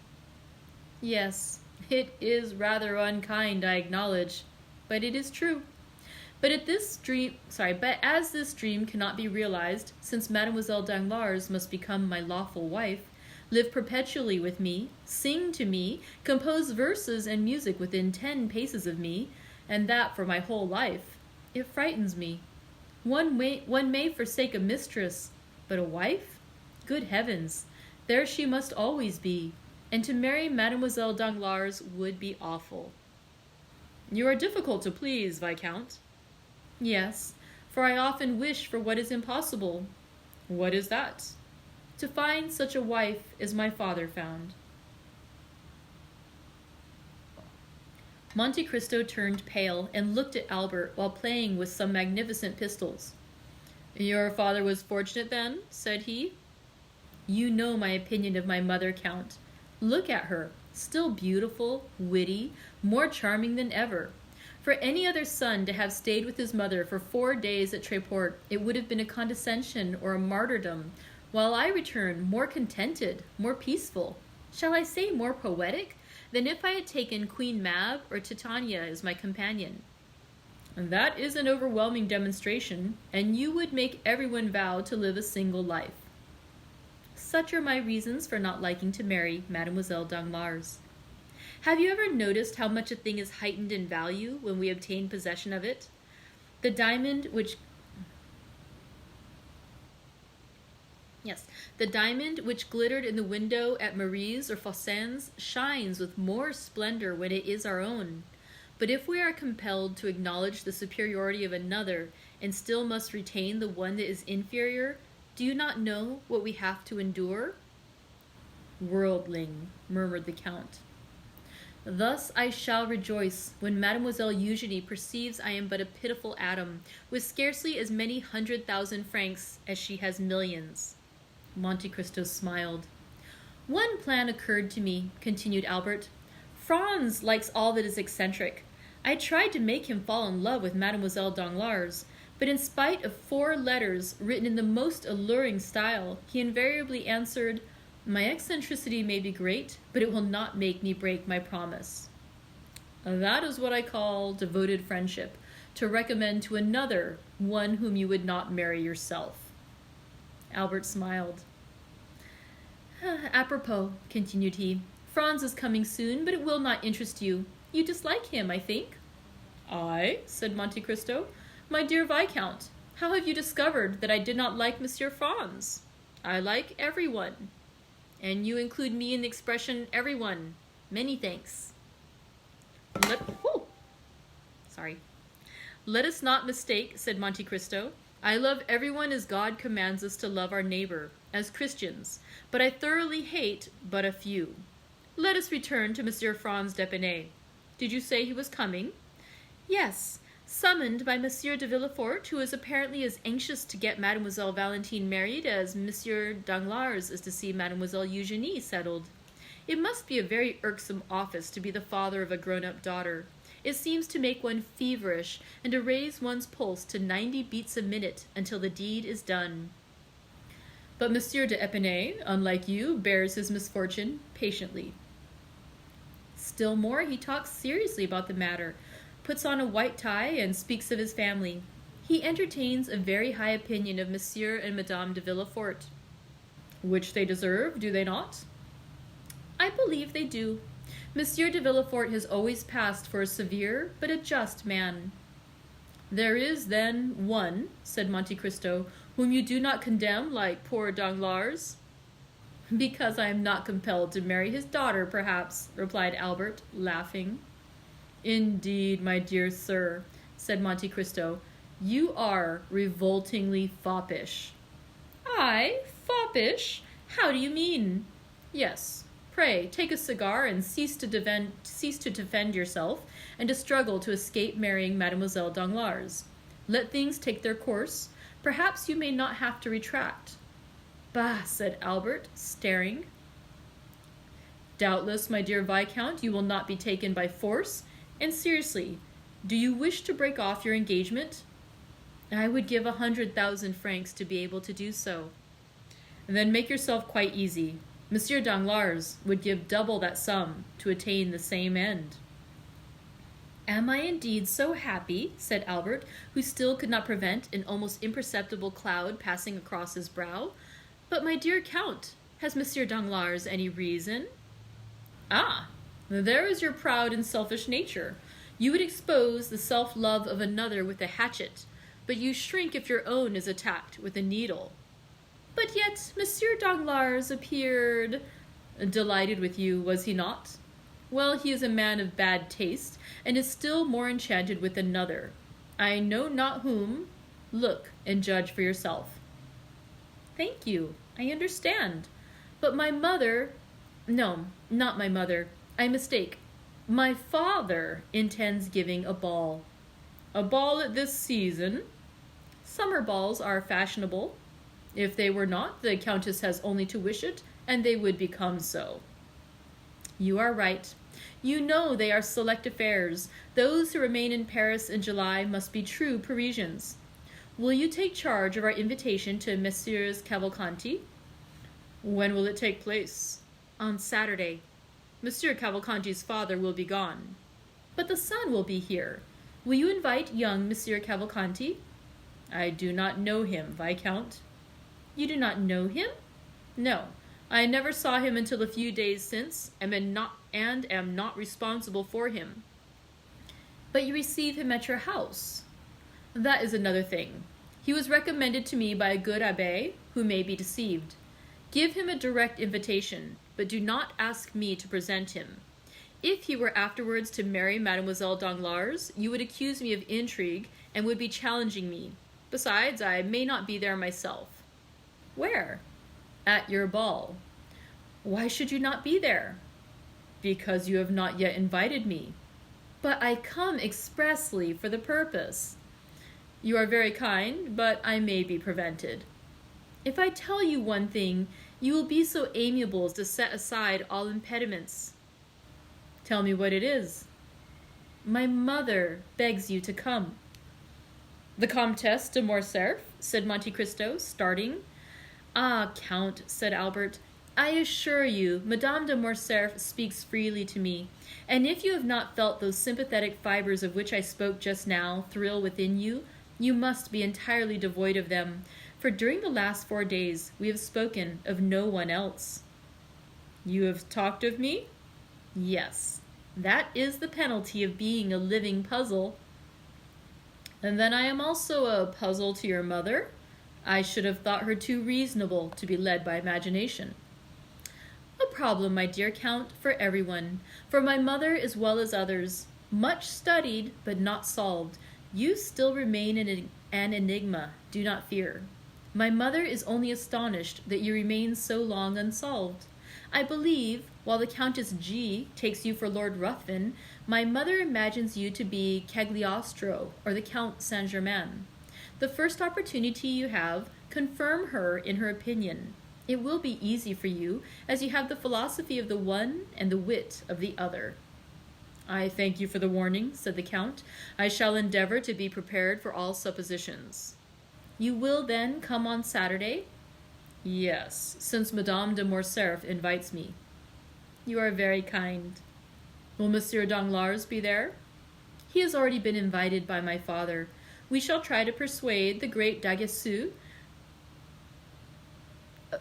Yes, it is rather unkind, I acknowledge, but it is true. But as this dream cannot be realized, since Mademoiselle Danglars must become my lawful wife, live perpetually with me, sing to me, compose verses and music within 10 paces of me, and that for my whole life, it frightens me. One may forsake a mistress, but a wife? Good heavens, there she must always be, and to marry Mademoiselle Danglars would be awful. You are difficult to please, Viscount. Yes, for I often wish for what is impossible. What is that? To find such a wife as my father found. Monte Cristo turned pale and looked at Albert while playing with some magnificent pistols. Your father was fortunate, then? Said he. You know my opinion of my mother, Count. Look at her, still beautiful, witty, more charming than ever. For any other son to have stayed with his mother for 4 days at Tréport, it would have been a condescension or a martyrdom, while I return more contented, more peaceful, shall I say more poetic, than if I had taken Queen Mab or Titania as my companion. And that is an overwhelming demonstration, and you would make everyone vow to live a single life. Such are my reasons for not liking to marry Mademoiselle Danglars. Have you ever noticed how much a thing is heightened in value when we obtain possession of it? The diamond which glittered in the window at Marie's or Fossin's shines with more splendor when it is our own. But if we are compelled to acknowledge the superiority of another and still must retain the one that is inferior, do you not know what we have to endure? Worldling, murmured the Count. Thus I shall rejoice when Mademoiselle Eugenie perceives I am but a pitiful atom, with scarcely as many 100,000 francs as she has millions. Monte Cristo smiled. One plan occurred to me, continued Albert. Franz likes all that is eccentric. I tried to make him fall in love with Mademoiselle Danglars, but in spite of 4 letters written in the most alluring style, he invariably answered, "My eccentricity may be great, but it will not make me break my promise." That is what I call devoted friendship, to recommend to another one whom you would not marry yourself. Albert smiled. Apropos, continued he, Franz is coming soon, but it will not interest you. You dislike him, I think. I, said Monte Cristo. My dear Viscount, how have you discovered that I did not like Monsieur Franz? I like everyone. And you include me in the expression everyone. Many thanks. Let us not mistake, said Monte Cristo. I love everyone as God commands us to love our neighbor, as Christians, but I thoroughly hate but a few. Let us return to Monsieur Franz d'Épinay. Did you say he was coming? Yes, summoned by Monsieur de Villefort, who is apparently as anxious to get Mademoiselle Valentine married as Monsieur Danglars is to see Mademoiselle Eugénie settled. It must be a very irksome office to be the father of a grown-up daughter. It seems to make one feverish and to raise one's pulse to 90 beats a minute until the deed is done. But Monsieur de Épinay, unlike you, bears his misfortune patiently. Still more, he talks seriously about the matter, puts on a white tie, and speaks of his family. He entertains a very high opinion of Monsieur and Madame de Villefort. Which they deserve, do they not? I believe they do. Monsieur de Villefort has always passed for a severe but a just man. There is, then, one, said Monte Cristo, whom you do not condemn like poor Danglars? Because I am not compelled to marry his daughter, perhaps, replied Albert, laughing. Indeed, my dear sir, said Monte Cristo, you are revoltingly foppish. I? Foppish? How do you mean? Yes. Pray, take a cigar and cease to defend yourself and to struggle to escape marrying Mademoiselle Danglars. Let things take their course. Perhaps you may not have to retract. Bah, said Albert, staring. Doubtless, my dear Viscount, you will not be taken by force. And seriously, do you wish to break off your engagement? I would give 100,000 francs to be able to do so. Then make yourself quite easy. Monsieur Danglars would give double that sum to attain the same end. Am I indeed so happy? Said Albert, who still could not prevent an almost imperceptible cloud passing across his brow. But, my dear Count, has Monsieur Danglars any reason? Ah, there is your proud and selfish nature. You would expose the self-love of another with a hatchet, but you shrink if your own is attacked with a needle. But yet Monsieur Danglars appeared delighted with you, was he not? Well, he is a man of bad taste, and is still more enchanted with another. I know not whom. Look and judge for yourself. Thank you. I understand. But my mother... No, not my mother. I mistake. My father intends giving a ball. A ball at this season? Summer balls are fashionable. If they were not, the Countess has only to wish it, and they would become so. You are right. You know they are select affairs. Those who remain in Paris in July must be true Parisians. Will you take charge of our invitation to Messieurs Cavalcanti? When will it take place? On Saturday. Monsieur Cavalcanti's father will be gone. But the son will be here. Will you invite young Monsieur Cavalcanti? I do not know him, Viscount. You do not know him? No, I never saw him until a few days since, and am not responsible for him. But you receive him at your house. That is another thing. He was recommended to me by a good abbé who may be deceived. Give him a direct invitation, but do not ask me to present him. If he were afterwards to marry Mademoiselle Danglars, you would accuse me of intrigue and would be challenging me. Besides, I may not be there myself. Where? At your ball. Why should you not be there? Because you have not yet invited me. But I come expressly for the purpose. You are very kind, but I may be prevented. If I tell you one thing, you will be so amiable as to set aside all impediments. Tell me what it is. My mother begs you to come. The Comtesse de Morcerf, said Monte Cristo, starting. Ah, Count, said Albert, I assure you, Madame de Morcerf speaks freely to me, and if you have not felt those sympathetic fibers of which I spoke just now thrill within you, you must be entirely devoid of them, for during the last 4 days we have spoken of no one else. You have talked of me? Yes, that is the penalty of being a living puzzle. And then I am also a puzzle to your mother. I should have thought her too reasonable to be led by imagination. A problem, my dear Count, for everyone, for my mother as well as others. Much studied, but not solved. You still remain an enigma, do not fear. My mother is only astonished that you remain so long unsolved. I believe, while the Countess G takes you for Lord Ruthven, my mother imagines you to be Cagliostro or the Count Saint-Germain. The first opportunity you have, confirm her in her opinion. It will be easy for you, as you have the philosophy of the one and the wit of the other. I thank you for the warning, said the Count. I shall endeavor to be prepared for all suppositions. You will then come on Saturday? Yes, since Madame de Morcerf invites me. You are very kind. Will Monsieur Danglars be there? He has already been invited by my father. We shall try to persuade the great D'Aguesseau,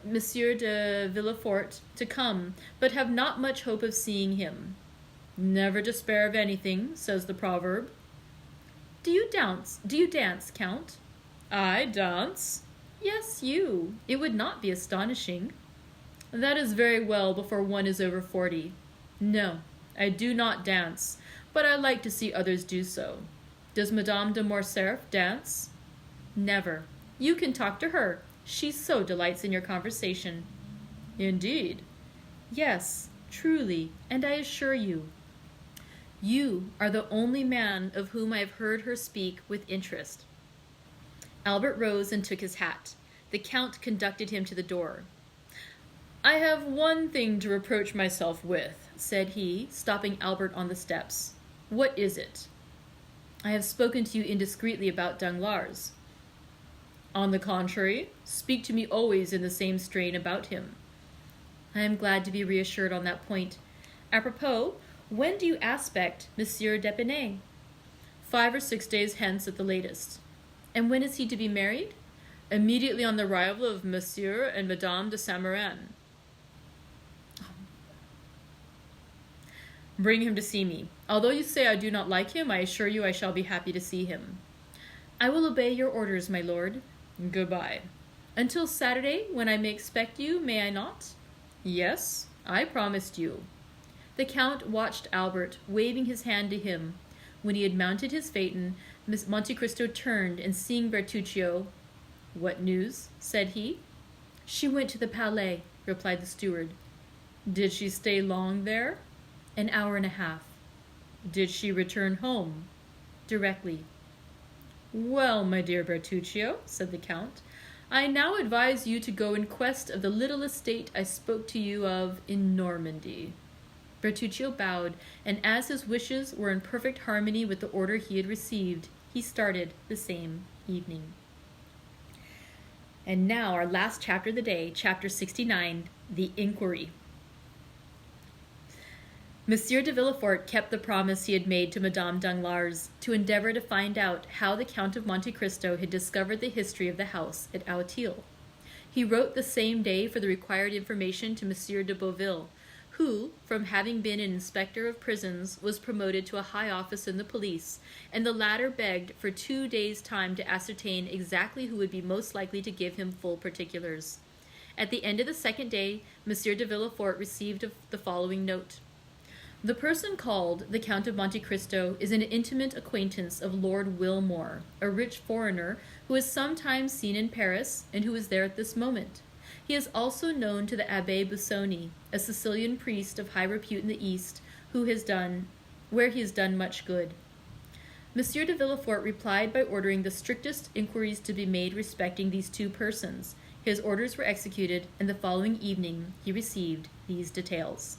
Monsieur de Villefort, to come, but have not much hope of seeing him. Never despair of anything, says the proverb. Do you dance, Count? I dance? Yes, you. It would not be astonishing. That is very well before one is over 40. No, I do not dance, but I like to see others do so. Does Madame de Morcerf dance? Never. You can talk to her. She so delights in your conversation. Indeed? Yes, truly, and I assure you. You are the only man of whom I have heard her speak with interest. Albert rose and took his hat. The Count conducted him to the door. I have one thing to reproach myself with, said he, stopping Albert on the steps. What is it? I have spoken to you indiscreetly about Danglars. On the contrary, speak to me always in the same strain about him. I am glad to be reassured on that point. Apropos, when do you aspect Monsieur d'Épinay? 5 or 6 days hence at the latest. And when is he to be married? Immediately on the arrival of Monsieur and Madame de Saint-Méran. Bring him to see me. Although you say I do not like him, I assure you I shall be happy to see him. I will obey your orders, my lord. Goodbye. Until Saturday, when I may expect you, may I not? Yes, I promised you. The Count watched Albert, waving his hand to him. When he had mounted his phaeton, Monte Cristo turned, and seeing Bertuccio, "What news?" said he. "She went to the Palais," replied the steward. "Did she stay long there?" "An hour and a half." "Did she return home?" "Directly." "Well, my dear Bertuccio," said the Count, "I now advise you to go in quest of the little estate I spoke to you of in Normandy." Bertuccio bowed, and as his wishes were in perfect harmony with the order he had received, he started the same evening. And now our last chapter of the day, chapter 69, The Inquiry. Monsieur de Villefort kept the promise he had made to Madame Danglars to endeavor to find out how the Count of Monte Cristo had discovered the history of the house at Auteuil. He wrote the same day for the required information to Monsieur de Beauville, who, from having been an inspector of prisons, was promoted to a high office in the police, and the latter begged for 2 days' time to ascertain exactly who would be most likely to give him full particulars. At the end of the second day, Monsieur de Villefort received the following note. The person called the Count of Monte Cristo is an intimate acquaintance of Lord Wilmore, a rich foreigner who is sometimes seen in Paris and who is there at this moment. He is also known to the Abbé Busoni, a Sicilian priest of high repute in the East, where he has done much good. Monsieur de Villefort replied by ordering the strictest inquiries to be made respecting these 2 persons. His orders were executed, and the following evening he received these details.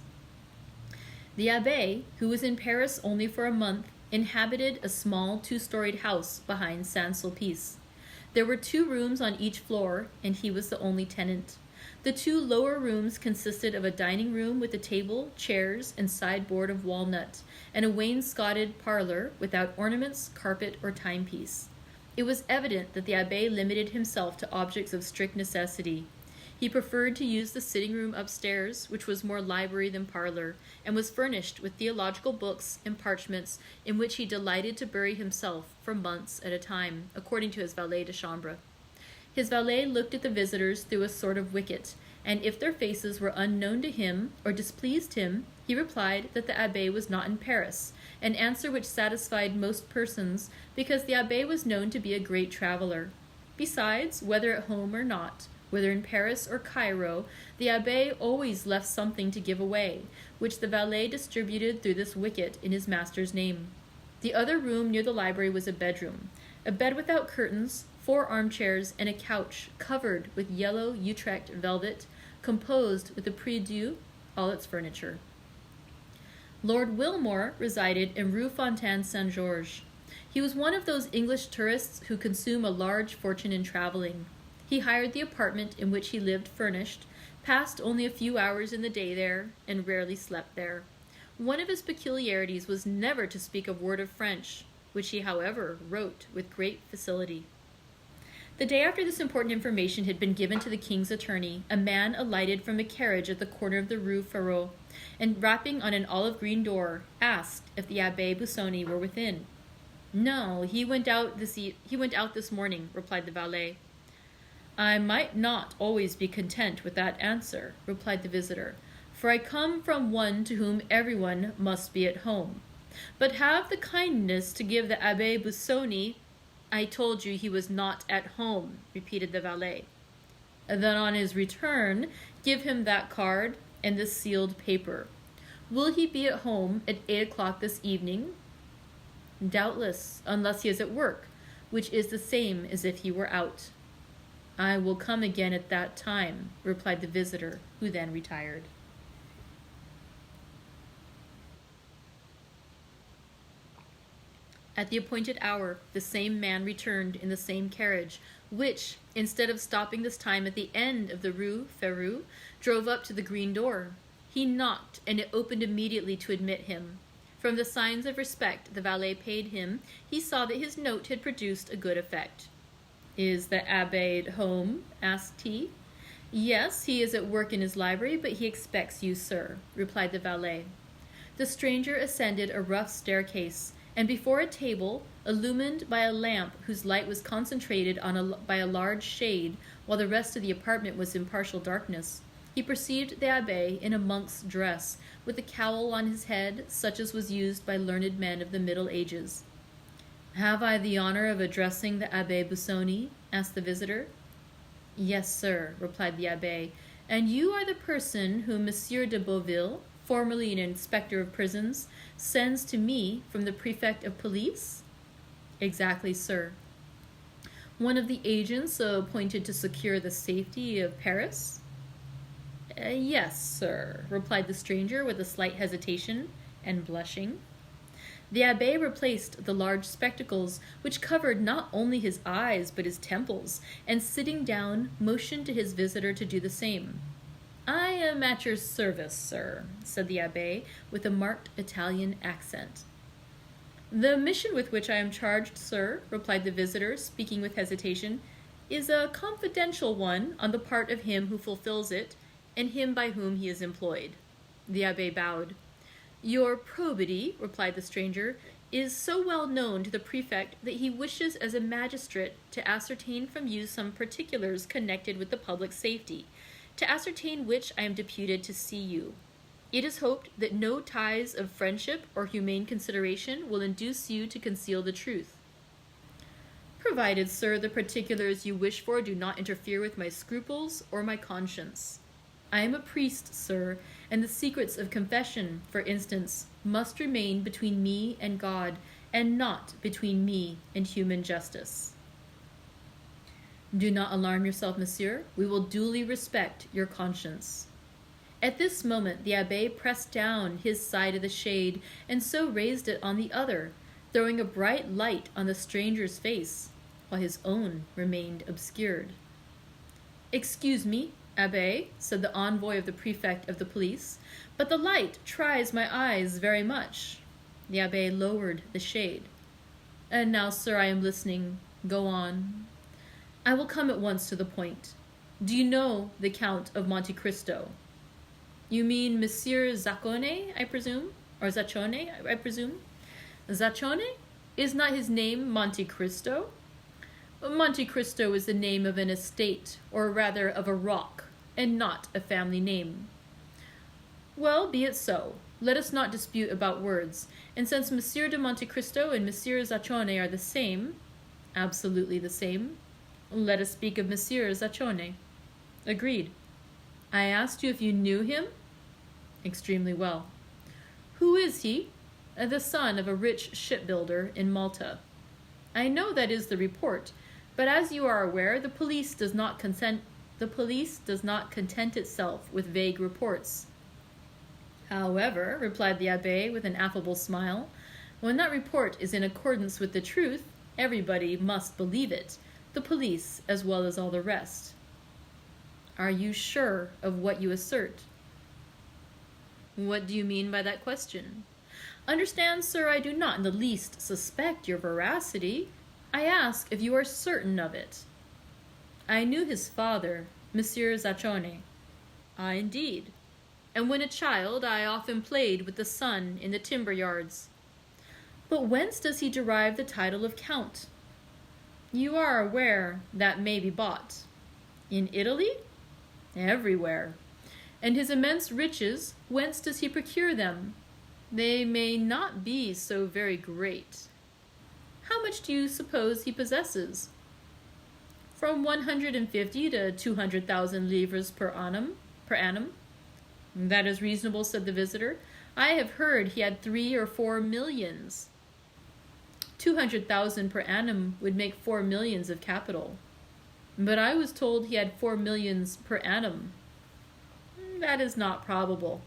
The abbé, who was in Paris only for a month, inhabited a small 2-storied house behind Saint-Sulpice. There were 2 rooms on each floor, and he was the only tenant. The 2 lower rooms consisted of a dining room with a table, chairs, and sideboard of walnut, and a wainscoted parlor without ornaments, carpet, or timepiece. It was evident that the abbé limited himself to objects of strict necessity. He preferred to use the sitting room upstairs, which was more library than parlor, and was furnished with theological books and parchments in which he delighted to bury himself for months at a time, according to his valet de chambre. His valet looked at the visitors through a sort of wicket, and if their faces were unknown to him or displeased him, he replied that the abbé was not in Paris, an answer which satisfied most persons, because the abbé was known to be a great traveler. Besides, whether at home or not, whether in Paris or Cairo, the abbé always left something to give away, which the valet distributed through this wicket in his master's name. The other room near the library was a bedroom, a bed without curtains, 4 armchairs, and a couch covered with yellow Utrecht velvet, composed with the prie-dieu, all its furniture. Lord Wilmore resided in Rue Fontaine Saint-Georges. He was one of those English tourists who consume a large fortune in traveling. He hired the apartment in which he lived furnished, passed only a few hours in the day there, and rarely slept there. One of his peculiarities was never to speak a word of French, which he, however, wrote with great facility. The day after this important information had been given to the king's attorney, a man alighted from a carriage at the corner of the Rue Férou, and rapping on an olive-green door, asked if the Abbé Busoni were within. "No, he went out this morning," replied the valet. "I might not always be content with that answer," replied the visitor, "for I come from one to whom everyone must be at home. But have the kindness to give the Abbé Busoni—" "I told you he was not at home," repeated the valet. "Then on his return, give him that card and this sealed paper. Will he be at home at 8 o'clock this evening?" "Doubtless, unless he is at work, which is the same as if he were out." "I will come again at that time," replied the visitor, who then retired. At the appointed hour, the same man returned in the same carriage, which, instead of stopping this time at the end of the Rue Férou, drove up to the green door. He knocked, and it opened immediately to admit him. From the signs of respect the valet paid him, he saw that his note had produced a good effect. "Is the abbé at home?" asked he. "Yes, he is at work in his library, but he expects you, sir," replied the valet. The stranger ascended a rough staircase, and before a table, illumined by a lamp whose light was concentrated by a large shade, while the rest of the apartment was in partial darkness, he perceived the abbé in a monk's dress, with a cowl on his head, such as was used by learned men of the Middle Ages. "Have I the honor of addressing the Abbé Busoni?" asked the visitor. "Yes, sir," replied the abbé. "And you are the person whom Monsieur de Beauville, formerly an inspector of prisons, sends to me from the prefect of police?" "Exactly, sir." "One of the agents appointed to secure the safety of Paris?" "Yes, sir," replied the stranger with a slight hesitation, and blushing. The abbé replaced the large spectacles, which covered not only his eyes but his temples, and sitting down, motioned to his visitor to do the same. "I am at your service, sir," said the abbé, with a marked Italian accent. "The mission with which I am charged, sir," replied the visitor, speaking with hesitation, "is a confidential one on the part of him who fulfills it, and him by whom he is employed." The abbé bowed. "Your probity," replied the stranger, "is so well known to the prefect that he wishes as a magistrate to ascertain from you some particulars connected with the public safety, to ascertain which I am deputed to see you. It is hoped that no ties of friendship or humane consideration will induce you to conceal the truth." "Provided, sir, the particulars you wish for do not interfere with my scruples or my conscience. I am a priest, sir, and the secrets of confession, for instance, must remain between me and God, and not between me and human justice." "Do not alarm yourself, monsieur. We will duly respect your conscience." At this moment the abbé pressed down his side of the shade, and so raised it on the other, throwing a bright light on the stranger's face, while his own remained obscured. "Excuse me, abbé," said the envoy of the prefect of the police, "but the light tries my eyes very much." The abbé lowered the shade. "And now, sir, I am listening. Go on." "I will come at once to the point. Do you know the Count of Monte Cristo? You mean Monsieur Zaccone, I presume? Or Zaccione, I presume? Zaccione? Is not his name Monte Cristo? Monte Cristo is the name of an estate, or rather of a rock, and not a family name. Well, be it so. Let us not dispute about words, and since Monsieur de Monte Cristo and Monsieur Zaccione are the same, absolutely the same, let us speak of Monsieur Zaccione. Agreed. I asked you if you knew him? Extremely well. Who is he? The son of a rich shipbuilder in Malta. I know that is the report, but as you are aware, the police does not content itself with vague reports. However, replied the abbé with an affable smile, when that report is in accordance with the truth, everybody must believe it, the police as well as all the rest. Are you sure of what you assert? What do you mean by that question? Understand, sir, I do not in the least suspect your veracity. I ask if you are certain of it. I knew his father, Monsieur Zaccione. Ah, indeed. And when a child, I often played with the son in the timber yards. But whence does he derive the title of Count? You are aware that may be bought. In Italy? Everywhere. And his immense riches, whence does he procure them? They may not be so very great. How much do you suppose he possesses? From 150 to 200,000 livres per annum. That is reasonable, said the visitor. I have heard he had 3 or 4 millions. 200,000 per annum would make 4 millions of capital. But I was told he had 4 millions per annum. That is not probable.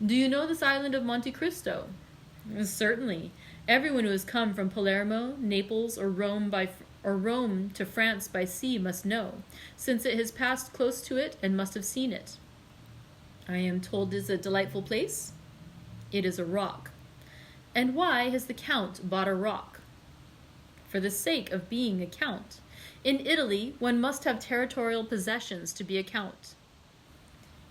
Do you know this island of Monte Cristo? Certainly. Everyone who has come from Palermo, Naples, or Rome to France by sea must know, since it has passed close to it and must have seen it. I am told it is a delightful place. It is a rock. And why has the Count bought a rock? For the sake of being a count. In Italy, one must have territorial possessions to be a count.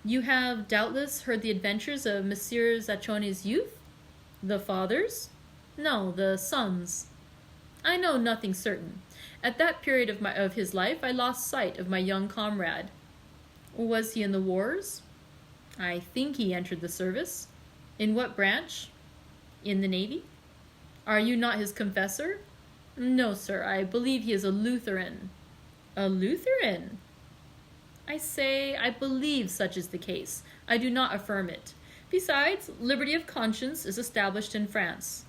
You have doubtless heard the adventures of Monsieur Zaccione's youth? The father's? No, the son's. I know nothing certain. At that period of his life, I lost sight of my young comrade. Was he in the wars? I think he entered the service. In what branch? In the Navy. Are you not his confessor? No, sir, I believe he is a Lutheran. A Lutheran? I say, I believe such is the case. I do not affirm it. Besides, liberty of conscience is established in France.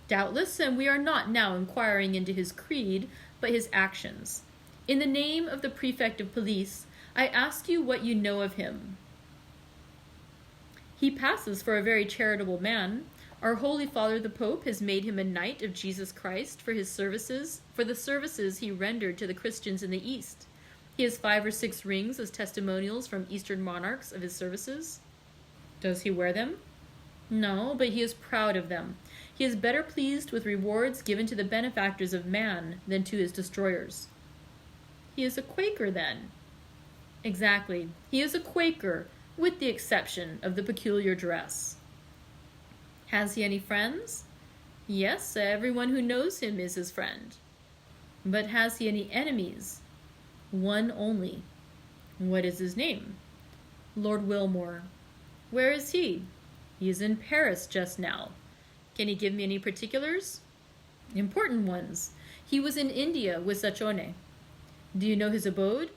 Doubtless, and we are not now inquiring into his creed, but his actions. In the name of the prefect of police, I ask you what you know of him. He passes for a very charitable man. Our Holy Father the Pope has made him a knight of Jesus Christ for the services he rendered to the Christians in the East. He has 5 or 6 rings as testimonials from Eastern monarchs of his services. Does he wear them? No, but he is proud of them. He is better pleased with rewards given to the benefactors of man than to his destroyers. He is a Quaker, then? Exactly. He is a Quaker, with the exception of the peculiar dress. Has he any friends? Yes, everyone who knows him is his friend. But has he any enemies? One only. What is his name? Lord Wilmore. Where is he? He is in Paris just now. Can he give me any particulars? Important ones. He was in India with Zaccione. Do you know his abode?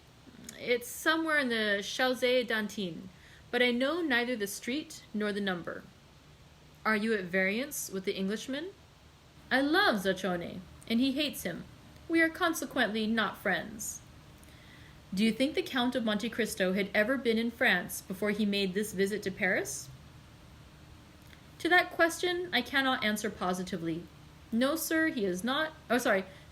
It's somewhere in the Chaussée d'Antin, but I know neither the street nor the number. Are you at variance with the Englishman? I love Zaccione, and he hates him. We are consequently not friends. Do you think the Count of Monte Cristo had ever been in France before he made this visit to Paris? To that question, I cannot answer positively. No, sir, he is not.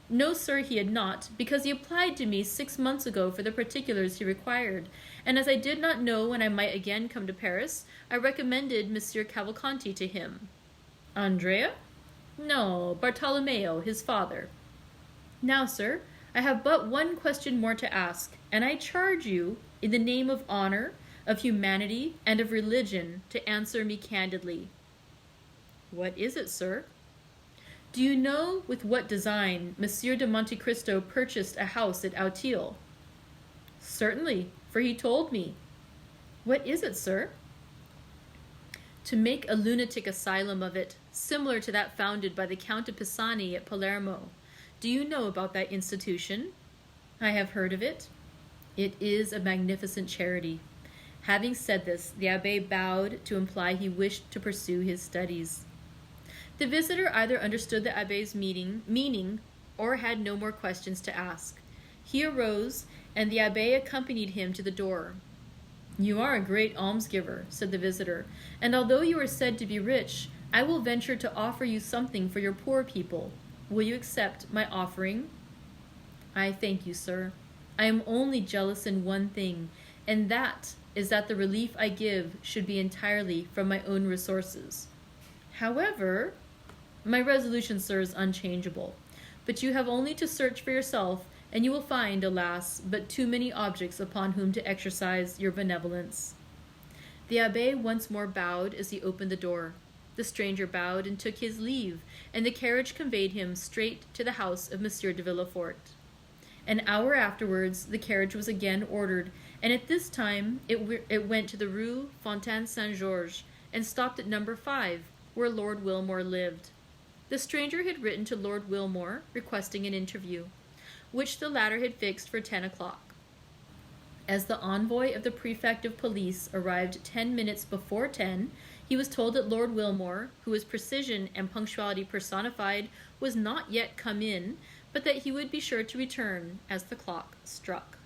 No, sir, he had not, because he applied to me 6 months ago for the particulars he required, and as I did not know when I might again come to Paris, I recommended Monsieur Cavalcanti to him. Andrea? No, Bartolomeo, his father. Now, sir, I have but one question more to ask, and I charge you, in the name of honor, of humanity, and of religion, to answer me candidly." "What is it, sir?" "Do you know with what design Monsieur de Monte Cristo purchased a house at Auteuil?" "Certainly, for he told me." "What is it, sir?" "To make a lunatic asylum of it, similar to that founded by the Count of Pisani at Palermo. Do you know about that institution?" "I have heard of it." "It is a magnificent charity." Having said this, the abbé bowed to imply he wished to pursue his studies. The visitor either understood the abbé's meaning or had no more questions to ask. He arose, and the abbé accompanied him to the door. "You are a great almsgiver," said the visitor, "and although you are said to be rich, I will venture to offer you something for your poor people. Will you accept my offering?" "I thank you, sir. I am only jealous in one thing, and that is that the relief I give should be entirely from my own resources. However, my resolution, sir, is unchangeable. But you have only to search for yourself, and you will find, alas, but too many objects upon whom to exercise your benevolence." The abbé once more bowed as he opened the door. The stranger bowed and took his leave, and the carriage conveyed him straight to the house of Monsieur de Villefort. An hour afterwards, the carriage was again ordered, and at this time it went to the Rue Fontaine Saint-Georges and stopped at number 5, where Lord Wilmore lived. The stranger had written to Lord Wilmore requesting an interview, which the latter had fixed for 10 o'clock. As the envoy of the prefect of police arrived 10 minutes before 10, he was told that Lord Wilmore, who was precision and punctuality personified, was not yet come in, but that he would be sure to return as the clock struck.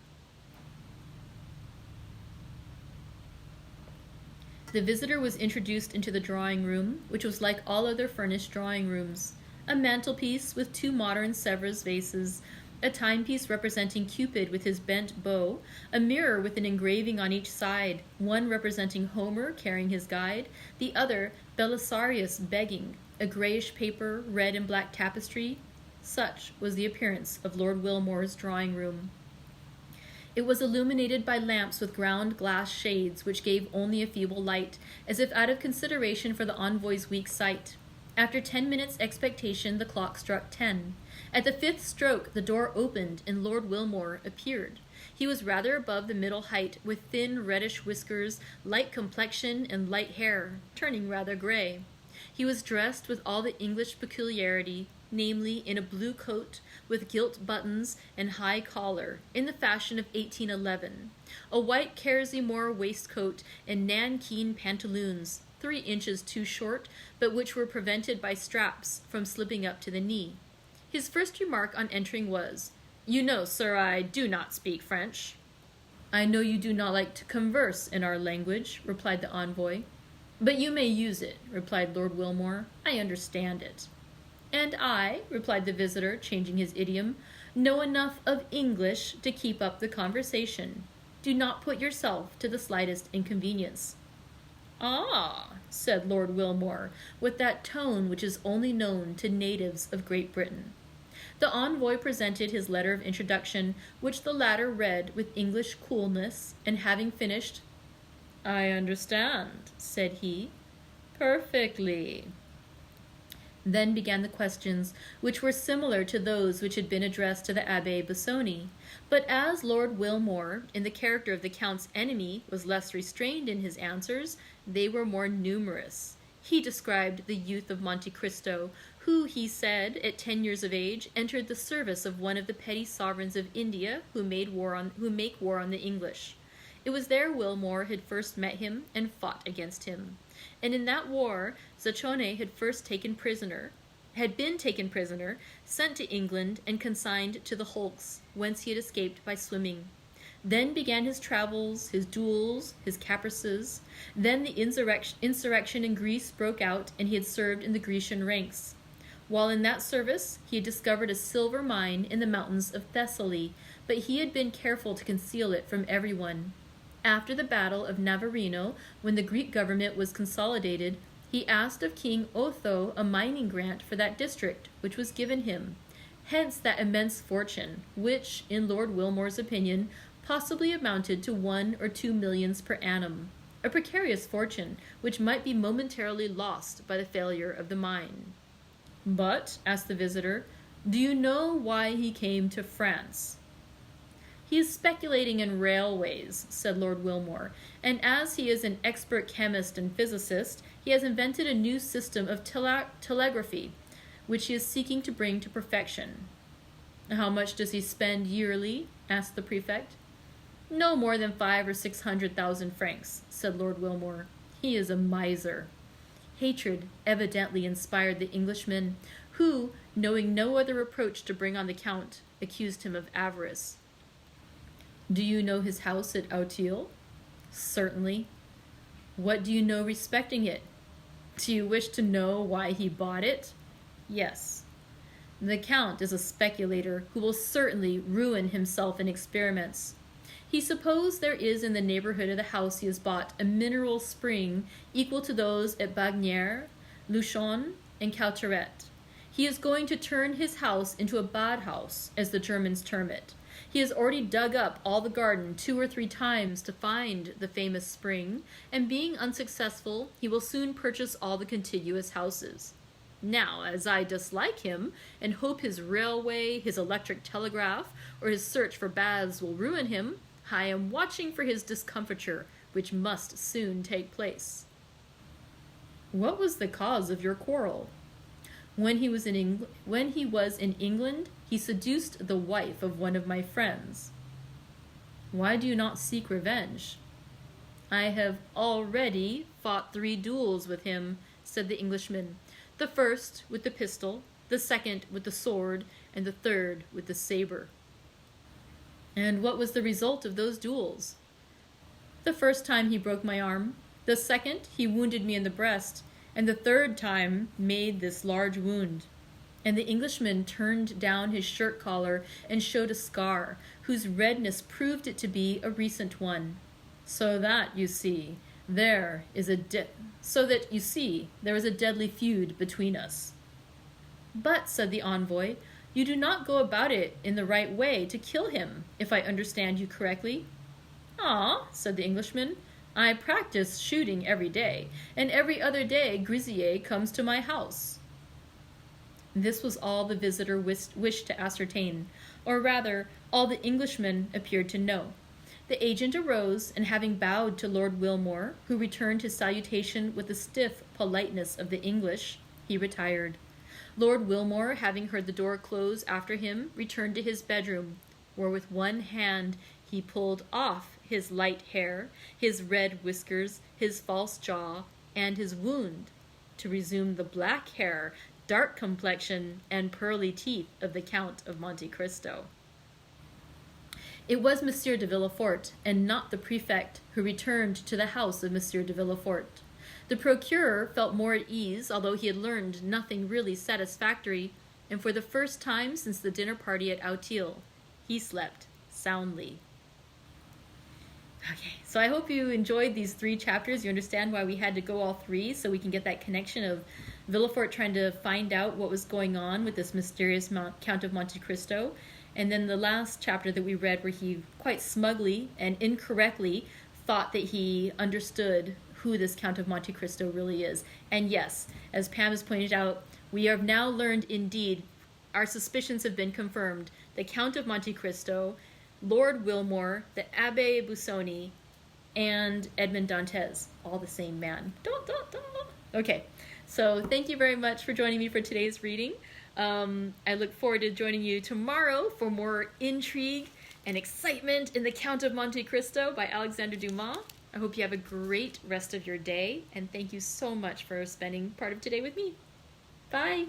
The visitor was introduced into the drawing room, which was like all other furnished drawing rooms. A mantelpiece with 2 modern Sèvres vases, a timepiece representing Cupid with his bent bow, a mirror with an engraving on each side, one representing Homer carrying his guide, the other Belisarius begging, a grayish paper, red and black tapestry. Such was the appearance of Lord Wilmore's drawing room. It was illuminated by lamps with ground glass shades which gave only a feeble light, as if out of consideration for the envoy's weak sight. After 10 minutes' expectation, the clock struck 10. At the 5th stroke, the door opened, and Lord Wilmore appeared. He was rather above the middle height, with thin reddish whiskers, light complexion, and light hair, turning rather gray. He was dressed with all the English peculiarity, namely in a blue coat with gilt buttons and high collar, in the fashion of 1811, a white kerseymere waistcoat and nankeen pantaloons, 3 inches too short, but which were prevented by straps from slipping up to the knee. His first remark on entering was, "You know, sir, I do not speak French." "I know you do not like to converse in our language," replied the envoy. "But you may use it," replied Lord Wilmore. "I understand it." "And I," replied the visitor, changing his idiom, "know enough of English to keep up the conversation. Do not put yourself to the slightest inconvenience." "Ah," said Lord Wilmore, with that tone which is only known to natives of Great Britain. The envoy presented his letter of introduction, which the latter read with English coolness, and having finished, "I understand," said he. "Perfectly." Then began the questions, which were similar to those which had been addressed to the Abbé Busoni. But as Lord Wilmore, in the character of the Count's enemy, was less restrained in his answers, they were more numerous. He described the youth of Monte Cristo, who, he said, at 10 years of age, entered the service of one of the petty sovereigns of India who make war on the English. It was there Wilmore had first met him and fought against him. And in that war, Zachone had been taken prisoner, sent to England, and consigned to the hulks, whence he had escaped by swimming. Then began his travels, his duels, his caprices. Then the insurrection in Greece broke out, and he had served in the Grecian ranks. While in that service, he had discovered a silver mine in the mountains of Thessaly, but he had been careful to conceal it from everyone. After the battle of Navarino, when the Greek government was consolidated, he asked of King Otho a mining grant for that district, which was given him. Hence that immense fortune, which, in Lord Wilmore's opinion, possibly amounted to 1 or 2 millions per annum, a precarious fortune which might be momentarily lost by the failure of the mine. But, asked the visitor, do you know why he came to France? He is speculating in railways, said Lord Wilmore, and as he is an expert chemist and physicist, he has invented a new system of telegraphy, which he is seeking to bring to perfection. How much does he spend yearly? Asked the prefect. No more than 500,000 or 600,000 francs, said Lord Wilmore. He is a miser. Hatred evidently inspired the Englishman, who, knowing no other reproach to bring on the Count, accused him of avarice. Do you know his house at Auteuil? Certainly. What do you know respecting it? Do you wish to know why he bought it? Yes. The Count is a speculator who will certainly ruin himself in experiments. He supposed there is in the neighborhood of the house he has bought a mineral spring equal to those at Bagnières, Luchon, and Cauterets. He is going to turn his house into a Badhaus, as the Germans term it. He has already dug up all the garden 2 or 3 times to find the famous spring, and being unsuccessful, he will soon purchase all the contiguous houses. Now, as I dislike him, and hope his railway, his electric telegraph, or his search for baths will ruin him, I am watching for his discomfiture, which must soon take place. What was the cause of your quarrel? When he was in England, he seduced the wife of one of my friends. Why do you not seek revenge? I have already fought 3 duels with him, said the Englishman, the first with the pistol, the second with the sword, and the third with the saber. And what was the result of those duels? The first time he broke my arm, the second he wounded me in the breast, and the third time made this large wound. And the Englishman turned down his shirt collar and showed a scar, whose redness proved it to be a recent one. So that, you see, there is a deadly feud between us. But, said the envoy, you do not go about it in the right way to kill him, if I understand you correctly. Ah, said the Englishman, I practice shooting every day, and every other day Grisier comes to my house. This was all the visitor wished to ascertain, or rather, all the Englishman appeared to know. The agent arose, and having bowed to Lord Wilmore, who returned his salutation with the stiff politeness of the English, he retired. Lord Wilmore, having heard the door close after him, returned to his bedroom, where with one hand he pulled off his light hair, his red whiskers, his false jaw, and his wound, to resume the black hair, dark complexion, and pearly teeth of the Count of Monte Cristo. It was Monsieur de Villefort, and not the prefect, who returned to the house of Monsieur de Villefort. The procureur felt more at ease, although he had learned nothing really satisfactory, and for the first time since the dinner party at Auteuil, he slept soundly. Okay, so I hope you enjoyed these 3 chapters. You understand why we had to go all 3, so we can get that connection of Villefort trying to find out what was going on with this mysterious Count of Monte Cristo. And then the last chapter that we read, where he quite smugly and incorrectly thought that he understood who this Count of Monte Cristo really is. And yes, as Pam has pointed out, we have now learned indeed, our suspicions have been confirmed. The Count of Monte Cristo, Lord Wilmore, the Abbé Busoni, and Edmond Dantes, all the same man. Okay, so thank you very much for joining me for today's reading. I look forward to joining you tomorrow for more intrigue and excitement in The Count of Monte Cristo by Alexandre Dumas. I hope you have a great rest of your day, and thank you so much for spending part of today with me. Bye!